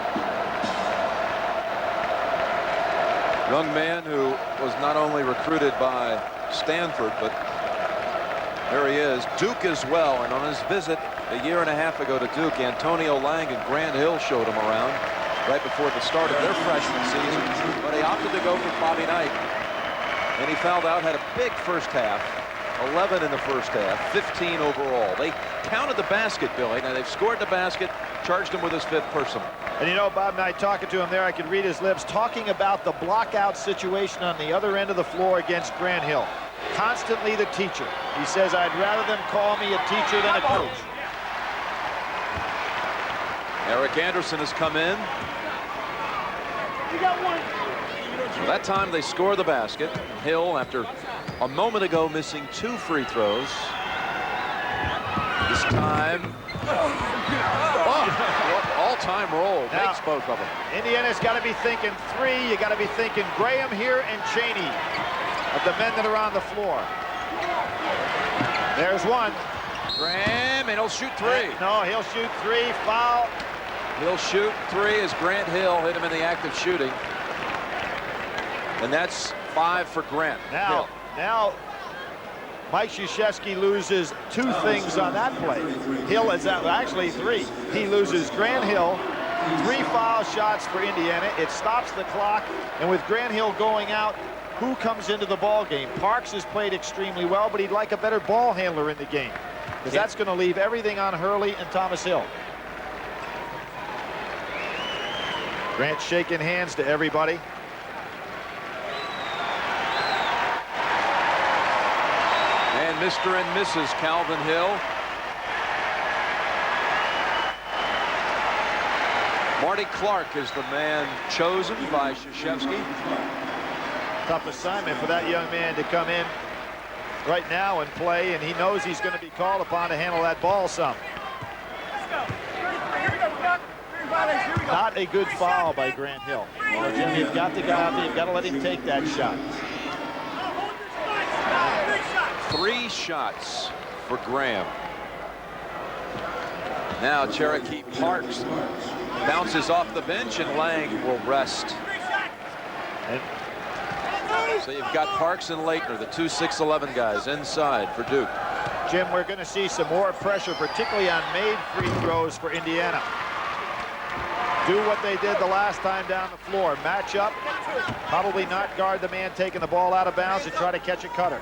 S1: Young man who was not only recruited by Stanford, but there he is, Duke as well. And on his visit a year and a half ago to Duke, Antonio Lang and Grant Hill showed him around right before the start of their freshman season. But he opted to go for Bobby Knight, and he fouled out, had a big first half, 11 in the first half, 15 overall. They counted the basket, Billy. Now they've scored the basket, charged him with his 5th personal.
S2: And you know, Bob Knight, talking to him there, I could read his lips, talking about the blockout situation on the other end of the floor against Grant Hill. Constantly the teacher. He says, I'd rather them call me a teacher than a coach.
S1: Eric Anderson has come in.
S11: You got one.
S1: So that time they score the basket. Hill, after a moment ago missing 2 free throws. This time, all-time roll, makes both of them.
S2: Indiana's got to be thinking 3. You got to be thinking Graham here and Cheney of the men that are on the floor. There's one.
S1: Graham, and he'll shoot 3.
S2: No, he'll shoot 3. Foul.
S1: He'll shoot 3 as Grant Hill hit him in the act of shooting. And that's 5 for Grant.
S2: Now, Mike Krzyzewski loses 2 things on that play. Hill is actually 3. He loses Grant Hill, 3 foul shots for Indiana. It stops the clock, and with Grant Hill going out, who comes into the ball game? Parks has played extremely well, but he'd like a better ball handler in the game, because that's going to leave everything on Hurley and Thomas Hill. Grant shaking hands to everybody.
S1: And Mr. and Mrs. Calvin Hill. Marty Clark is the man chosen by Krzyzewski.
S2: Tough assignment for that young man to come in right now and play, and he knows he's going to be called upon to handle that ball some. Not a good foul by Grant Hill. Well, Jim, you've got the guy out there. You've got to let him take that shot.
S1: 3 shots for Graham. Now Cherokee Parks bounces off the bench, and Lang will rest. So you've got Parks and Leitner, the 2 6'11" guys inside for Duke.
S2: Jim, we're going to see some more pressure, particularly on made free throws for Indiana. Do what they did the last time down the floor. Match up, probably not guard the man taking the ball out of bounds and try to catch a cutter.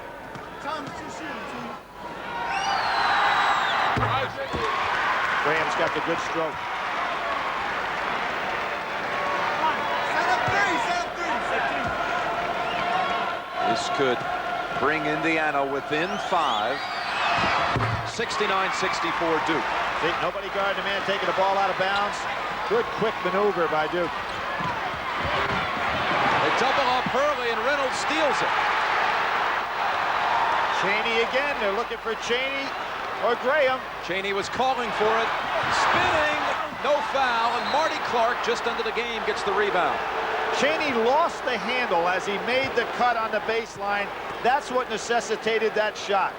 S2: Graham's got the good stroke.
S1: This could bring Indiana within 5. 69-64 Duke.
S2: See, nobody guarding the man taking the ball out of bounds. Good quick maneuver by Duke.
S1: They double up Hurley, and Reynolds steals it.
S2: Cheney again. They're looking for Cheney or Graham.
S1: Cheney was calling for it. Spinning, no foul, and Marty Clark, just under the game, gets the rebound.
S2: Cheney lost the handle as he made the cut on the baseline. That's what necessitated that shot.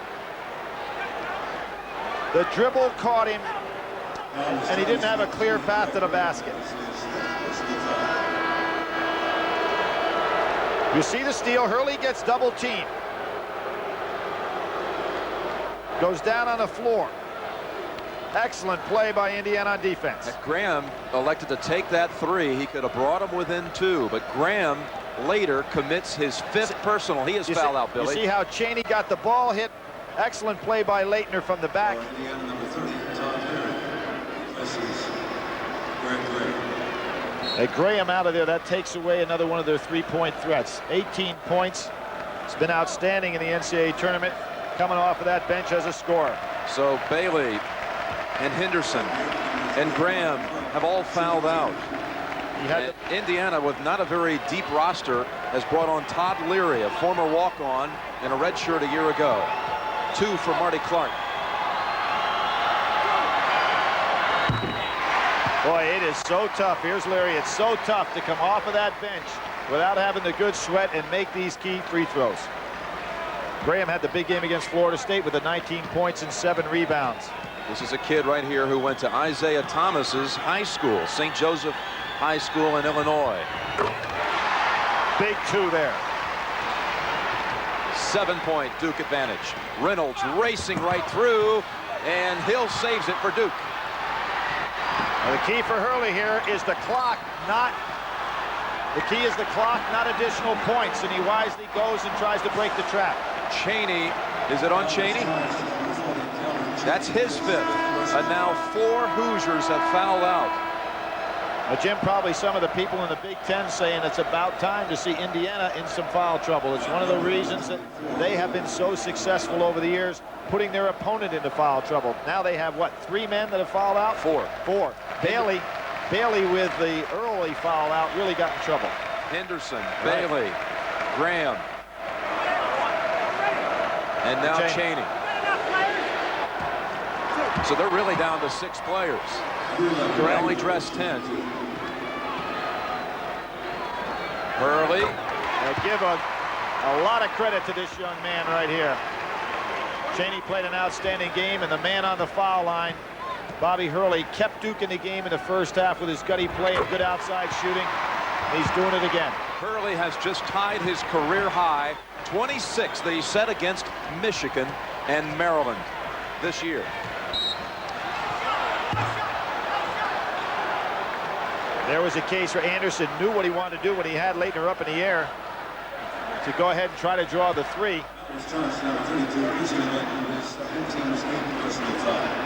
S2: The dribble caught him, and he didn't have a clear path to the basket. You see the steal. Hurley gets double teamed. Goes down on the floor. Excellent play by Indiana on defense.
S1: Graham elected to take that 3. He could have brought him within 2, but Graham later commits his 5th personal. He is fouled out, Billy.
S2: You see how Cheney got the ball hit? Excellent play by Leitner from the back.
S6: Indiana number 30, Todd Leary. Versus Greg.
S2: They Graham out of there. That takes away another one of their 3-point threats. 18 points. It's been outstanding in the NCAA tournament. Coming off of that bench as a scorer.
S1: So Bailey and Henderson and Graham have all fouled out. And Indiana, with not a very deep roster, has brought on Todd Leary, a former walk-on in a red shirt a year ago. 2 for Marty Clark.
S2: Boy, it is so tough. Here's Leary. It's so tough to come off of that bench without having the good sweat and make these key free throws. Graham had the big game against Florida State with the 19 points and 7 rebounds.
S1: This is a kid right here who went to Isaiah Thomas's high school, St. Joseph High School in Illinois.
S2: Big 2 there.
S1: 7-point Duke advantage. Reynolds racing right through, and Hill saves it for Duke.
S2: Now the key for Hurley here is the clock, not the key is the clock, not additional points, and he wisely goes and tries to break the trap.
S1: Cheney, is it on Cheney? That's his 5th, and now 4 Hoosiers have fouled out.
S2: Now, Jim, probably some of the people in the Big Ten saying it's about time to see Indiana in some foul trouble. It's one of the reasons that they have been so successful over the years, putting their opponent into foul trouble. Now they have, what, 3 men that have fouled out?
S1: 4.
S2: Bailey with the early foul out really got in trouble.
S1: Henderson, Bailey, Graham, and now Cheney. So they're really down to 6 players. They only dressed 10. Hurley.
S2: I give a lot of credit to this young man right here. Cheney played an outstanding game, and the man on the foul line, Bobby Hurley, kept Duke in the game in the first half with his gutty play and good outside shooting. He's doing it again.
S1: Hurley has just tied his career high 26 that he set against Michigan and Maryland this year.
S2: There was a case where Anderson knew what he wanted to do when he had Leitner up in the air to go ahead and try to draw the 3.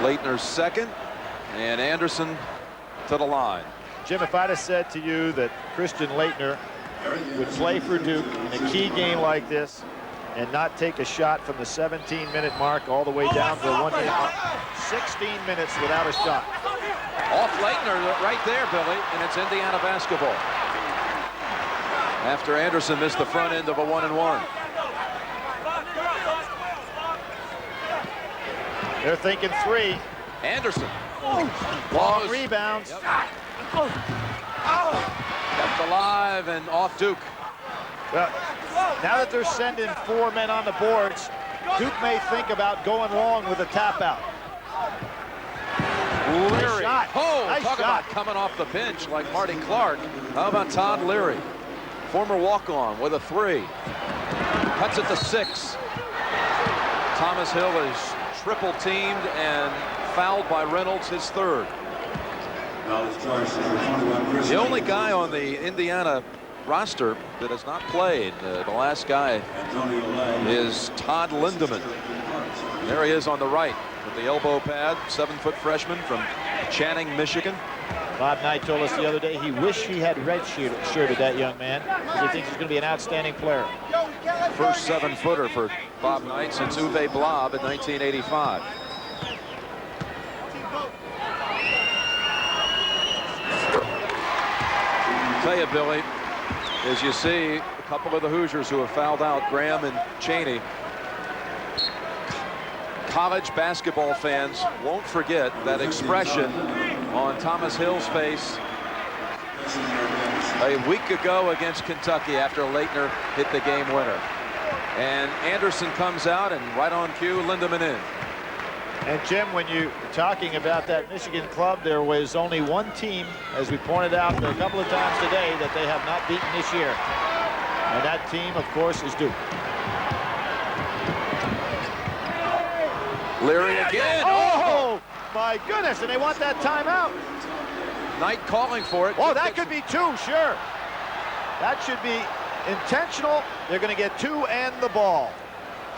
S1: Leitner's 2nd, and Anderson to the line.
S2: Jim, if I'd have said to you that Christian Leitner would play for Duke in a key game like this and not take a shot from the 17-minute mark all the way down to the 1 minute, 16 minutes without a shot.
S1: Off Leitner right there, Billy, and it's Indiana basketball. After Anderson missed the front end of a 1-and-1.
S2: They're thinking 3.
S1: Anderson.
S2: Long rebounds.
S1: Yep. Kept alive and off Duke.
S2: Well, now that they're sending 4 men on the boards, Duke may think about going long with a tap out.
S1: Leary.
S2: Nice
S1: Oh,
S2: nice
S1: talk
S2: shot.
S1: about coming off the bench like Marty Clark. How about Todd Leary? Former walk-on with a 3. Cuts it to 6. Thomas Hill is triple teamed and fouled by Reynolds, his 3rd. The only guy on the Indiana roster that has not played, the last guy, is Todd Lindemann. There he is on the right with the elbow pad, 7-foot freshman from Channing, Michigan.
S2: Bob Knight told us the other day he wished he had red-shirted that young man because he thinks he's going to be an outstanding player.
S1: First 7-footer for Bob Knight since Uwe Blab in 1985. Tell you, Billy, as you see a couple of the Hoosiers who have fouled out, Graham and Cheney. College basketball fans won't forget that expression on Thomas Hill's face a week ago against Kentucky after Leitner hit the game winner. And Anderson comes out, and right on cue, Lindemann in.
S2: And Jim, when you're talking about that Michigan club, there was only one team, as we pointed out a couple of times today, that they have not beaten this year. And that team, of course, is Duke.
S1: Leary again.
S2: Oh, my goodness, and they want that timeout.
S1: Knight calling for it.
S2: Oh, that could be 2, sure. That should be intentional. They're going to get 2 and the ball.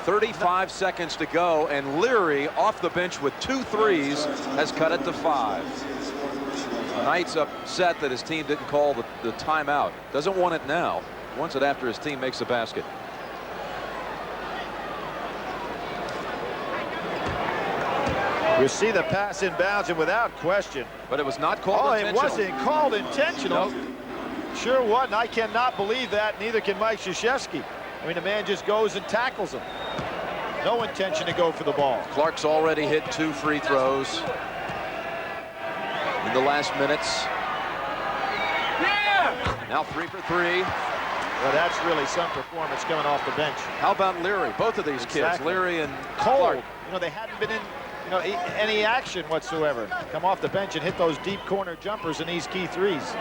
S1: 35 seconds to go, and Leary off the bench with 2 threes has cut it to 5. Knight's upset that his team didn't call the timeout. Doesn't want it now. Wants it after his team makes the basket.
S2: You see the pass inbounds, and without question.
S1: But it was not called intentional.
S2: Oh, it wasn't called intentional.
S1: Nope.
S2: Sure wasn't. I cannot believe that. Neither can Mike Krzyzewski. I mean, the man just goes and tackles him. No intention to go for the ball.
S1: Clark's already hit 2 free throws in the last minutes. Now 3 for 3.
S2: Well, that's really some performance coming off the bench.
S1: How about Leary? Both of these kids, Leary and
S2: Cold.
S1: Clark.
S2: You know, they hadn't been in any action whatsoever. Come off the bench and hit those deep corner jumpers in these key threes.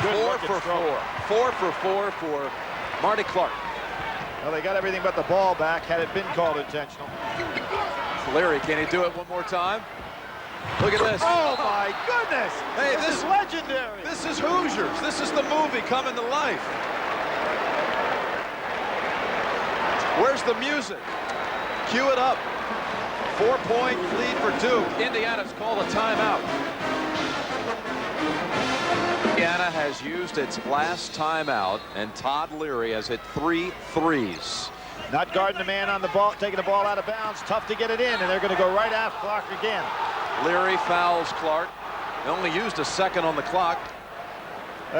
S1: 4 for 4. 4 for 4 for Marty Clark.
S2: Well, they got everything but the ball back had it been called intentional.
S1: Leary, can he do it one more time? Look at this.
S2: Oh, my goodness.
S1: Hey,
S2: this is legendary.
S1: This is Hoosiers. This is the movie coming to life. Where's the music? Cue it up. 4-point lead for Duke. Indiana's called a timeout. Indiana has used its last timeout, and Todd Leary has hit 3 threes.
S2: Not guarding the man on the ball, taking the ball out of bounds. Tough to get it in, and they're going to go right after Clark again. Leary fouls Clark. They only used a second on the clock.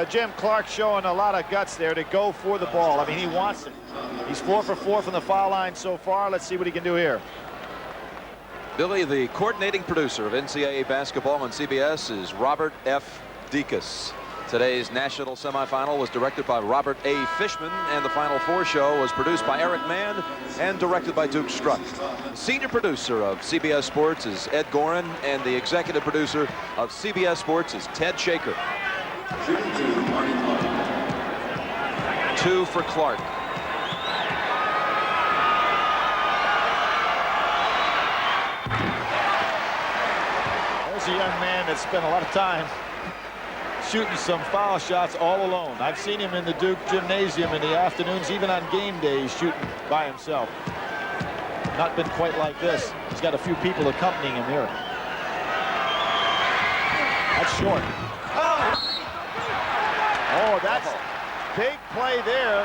S2: Jim, Clark showing a lot of guts there to go for the ball. I mean, he wants it. He's 4 for 4 from the foul line so far. Let's see what he can do here.
S1: Billy, the coordinating producer of NCAA basketball on CBS is Robert F. Dekas. Today's national semifinal was directed by Robert A. Fishman, and the Final Four show was produced by Eric Mann and directed by Duke Struck. Senior producer of CBS Sports is Ed Gorin, and the executive producer of CBS Sports is Ted Shaker. 2 for Clark.
S2: There's a young man that spent a lot of time shooting some foul shots all alone. I've seen him in the Duke gymnasium in the afternoons, even on game days, shooting by himself. Not been quite like this. He's got a few people accompanying him here. That's short. Oh, that's big play there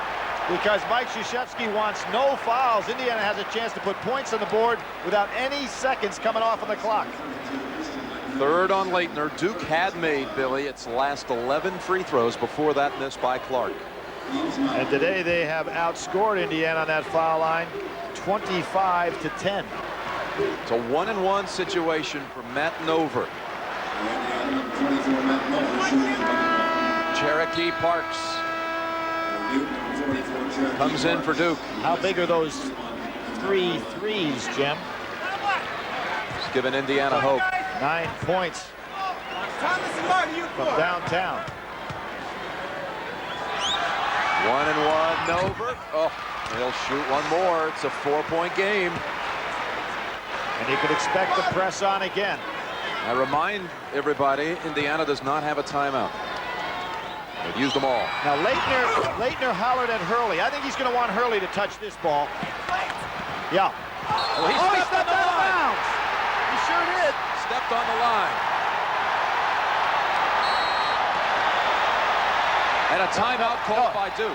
S2: because Mike Krzyzewski wants no fouls. Indiana has a chance to put points on the board without any seconds coming off on the clock.
S1: 3rd on Leitner. Duke had made, Billy, its last 11 free throws before that miss by Clark.
S2: And today they have outscored Indiana on that foul line 25-10.
S1: It's a 1-and-1 situation for Matt Nover. Cherokee Parks comes in for Duke.
S2: How big are those 3 threes, Jim?
S1: It's giving Indiana hope.
S2: 9 points from downtown.
S1: 1-and-1 Nover. Oh, he'll shoot one more. It's a 4-point game.
S2: And you could expect the press on again.
S1: I remind everybody, Indiana does not have a timeout. They've used them all.
S2: Now Leitner hollered at Hurley. I think he's going to want Hurley to touch this ball. Yeah.
S1: Well, he stepped out of bounds.
S2: He sure did.
S1: Stepped on the line. And a timeout called by Duke.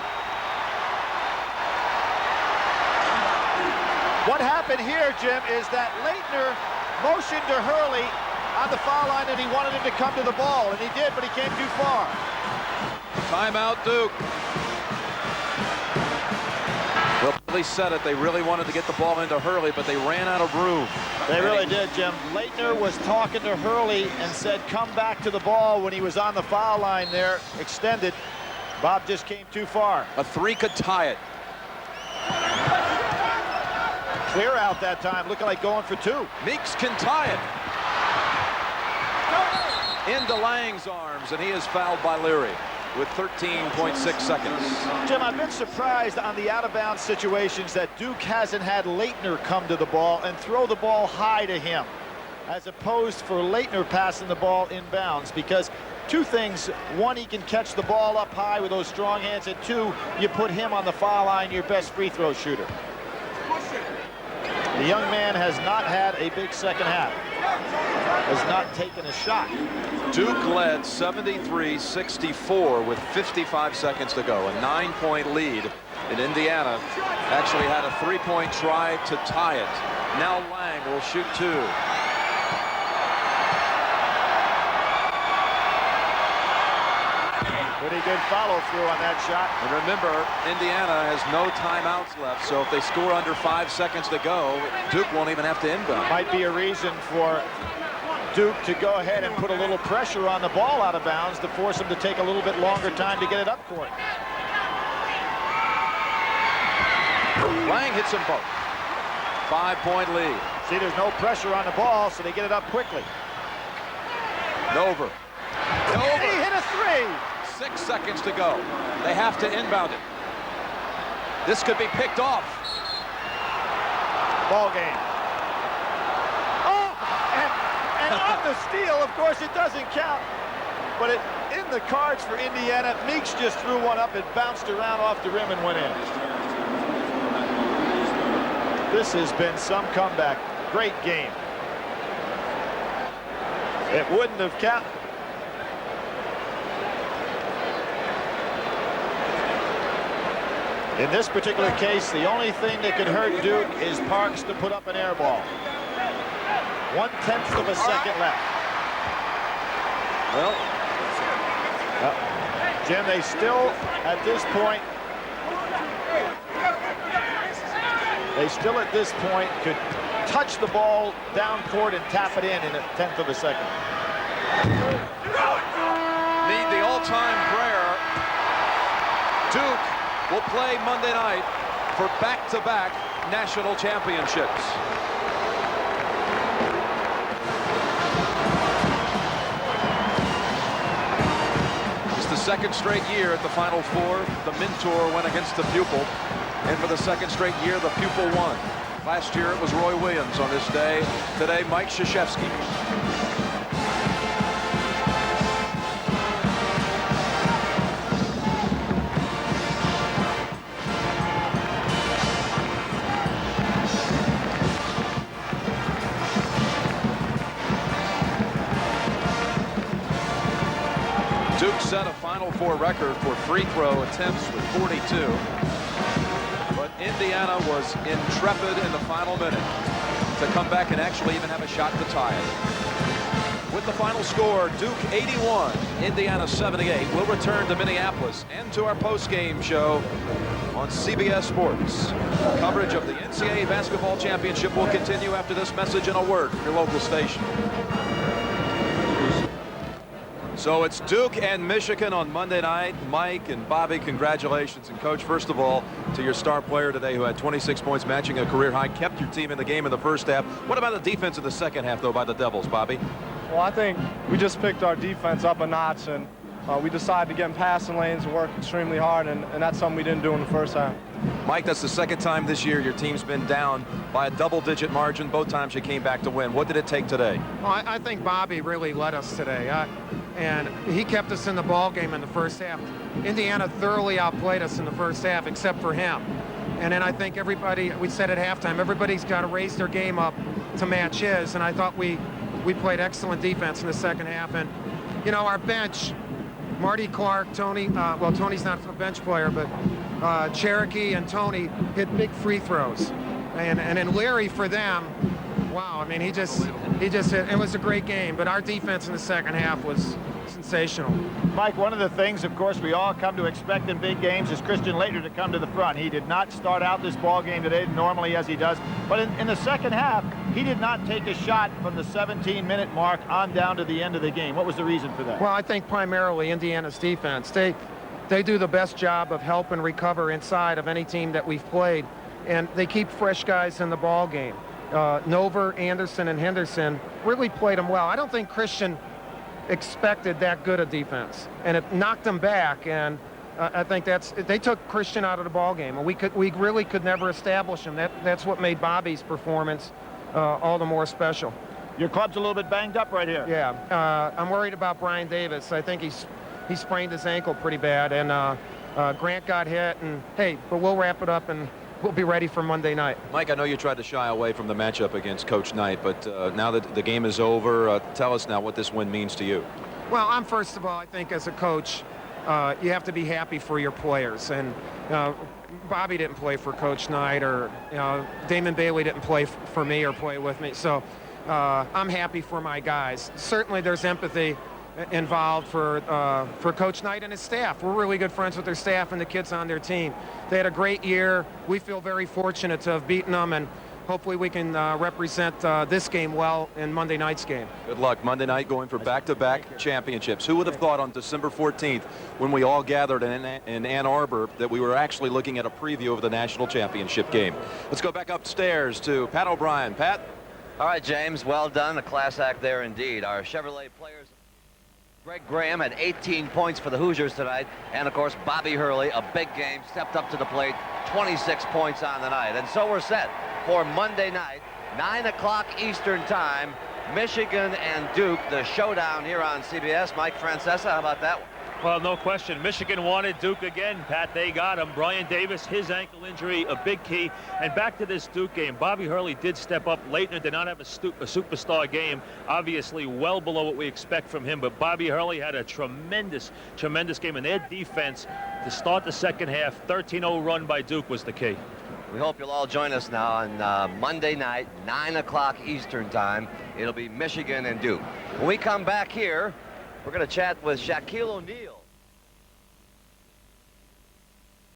S2: What happened here, Jim, is that Leitner motioned to Hurley on the foul line that he wanted him to come to the ball, and he did, but he came too far.
S1: Timeout, Duke. Well, Billy said it. They really wanted to get the ball into Hurley, but they ran out of room.
S2: They really did, Jim. Leitner was talking to Hurley and said, come back to the ball when he was on the foul line there, extended. Bob just came too far.
S1: A 3 could tie it.
S2: Clear out that time, looking like going for 2.
S1: Meeks can tie it. Into Lang's arms, and he is fouled by Leary with 13.6 seconds.
S2: Jim, I've been surprised on the out-of-bounds situations that Duke hasn't had Leitner come to the ball and throw the ball high to him, as opposed for Leitner passing the ball inbounds, because two things. One, he can catch the ball up high with those strong hands, and two, you put him on the foul line, your best free throw shooter. The young man has not had a big second half. Has not taken a shot.
S1: Duke led 73-64 with 55 seconds to go. A 9-point lead. And Indiana actually had a 3-point try to tie it. Now Lang will shoot 2.
S2: Pretty good follow through on that shot.
S1: And remember, Indiana has no timeouts left, so if they score under 5 seconds to go, Duke won't even have to inbound.
S2: Might be a reason for Duke to go ahead and put a little pressure on the ball out of bounds to force him to take a little bit longer time to get it up court.
S1: Lang hits them both. 5-point lead.
S2: See, there's no pressure on the ball, so they get it up quickly.
S1: Nover.
S2: He hit a 3.
S1: 6 seconds to go. They have to inbound it. This could be picked off.
S2: Ball game. Oh, and on the steal, of course, it doesn't count. But in the cards for Indiana, Meeks just threw one up. It bounced around off the rim and went in. This has been some comeback. Great game. It wouldn't have counted. In this particular case, the only thing that could hurt Duke is Parks to put up an air ball. 1/10 of a second left.
S1: Well,
S2: Jim, they still, at this point, could touch the ball down court and tap it in a 1/10 of a second.
S1: Need the all-time prayer. Duke will play Monday night for back-to-back national championships. It's the second straight year at the Final Four. The mentor went against the pupil, and for the second straight year, the pupil won. Last year, it was Roy Williams on this day. Today, Mike Krzyzewski. Duke set a Final Four record for free throw attempts with 42. But Indiana was intrepid in the final minute to come back and actually even have a shot to tie it. With the final score, Duke 81, Indiana 78. We'll return to Minneapolis and to our post-game show on CBS Sports. Coverage of the NCAA Basketball Championship will continue after this message and a word from your local station. So it's Duke and Michigan on Monday night. Mike and Bobby, congratulations. And Coach, first of all, to your star player today who had 26 points, matching a career high, kept your team in the game in the first half. What about the defense in the second half, though, by the Devils, Bobby?
S12: Well, I think we just picked our defense up a notch, and we decided to get in passing lanes and work extremely hard, and that's something we didn't do in the first half.
S1: Mike, that's the second time this year your team's been down by a double-digit margin. Both times you came back to win. What did it take today?
S13: Well, I think Bobby really led us today, and he kept us in the ball game in the first half. Indiana thoroughly outplayed us in the first half, except for him. And then I think everybody, we said at halftime, everybody's got to raise their game up to match his, and I thought we played excellent defense in the second half. And, you know, our bench, Marty Clark, Tony, well, Tony's not a bench player, but Cherokee and Tony hit big free throws. And then Larry for them, wow, I mean, he just hit, it was a great game, but our defense in the second half was sensational.
S2: Mike, one of the things, of course, we all come to expect in big games is Christian Laettner to come to the front. He did not start out this ball game today normally as he does, but in the second half, he did not take a shot from the 17-minute mark on down to the end of the game. What was the reason for that?
S13: Well, I think primarily Indiana's defense. They do the best job of help and recover inside of any team that we've played, and they keep fresh guys in the ball game. Nover, Anderson, and Henderson really played them well. I don't think Christian expected that good a defense, and it knocked them back, and I think they took Christian out of the ball game, and we really could never establish him. That's what made Bobby's performance all the more special.
S2: Your club's a little bit banged up right here.
S13: Yeah, I'm worried about Brian Davis. I think he sprained his ankle pretty bad, and Grant got hit, and hey, but we'll wrap it up and we'll be ready for Monday night.
S1: Mike, I know you tried to shy away from the matchup against Coach Knight, but now that the game is over, tell us now what this win means to you.
S13: Well, first of all, I think as a coach, you have to be happy for your players. And Bobby didn't play for Coach Knight, or Damon Bailey didn't play for me or play with me. So I'm happy for my guys. Certainly there's empathy involved for Coach Knight and his staff. We're really good friends with their staff and the kids on their team. They had a great year. We feel very fortunate to have beaten them, and hopefully we can represent this game well in Monday night's game.
S1: Good luck Monday night, going for back-to-back championships. Who would have thought on December 14th, when we all gathered in Ann Arbor, that we were actually looking at a preview of the national championship game? Let's go back upstairs to Pat O'Brien. Pat?
S7: All right, James, well done. A class act there indeed. Our Chevrolet players, Greg Graham had 18 points for the Hoosiers tonight, and of course Bobby Hurley, a big game, stepped up to the plate, 26 points on the night. And so we're set for Monday night, 9 o'clock Eastern time, Michigan and Duke, the showdown here on CBS. Mike Francesa, how about that one?
S8: Well, no question. Michigan wanted Duke again, Pat. They got him. Brian Davis, his ankle injury, a big key. And back to this Duke game, Bobby Hurley did step up. Leitner did not have a superstar game, obviously well below what we expect from him. But Bobby Hurley had a tremendous game. And their defense to start the second half, 13-0 run by Duke was the key.
S7: We hope you'll all join us now on Monday night, 9 o'clock Eastern time. It'll be Michigan and Duke. When we come back here, we're going to chat with Shaquille O'Neal.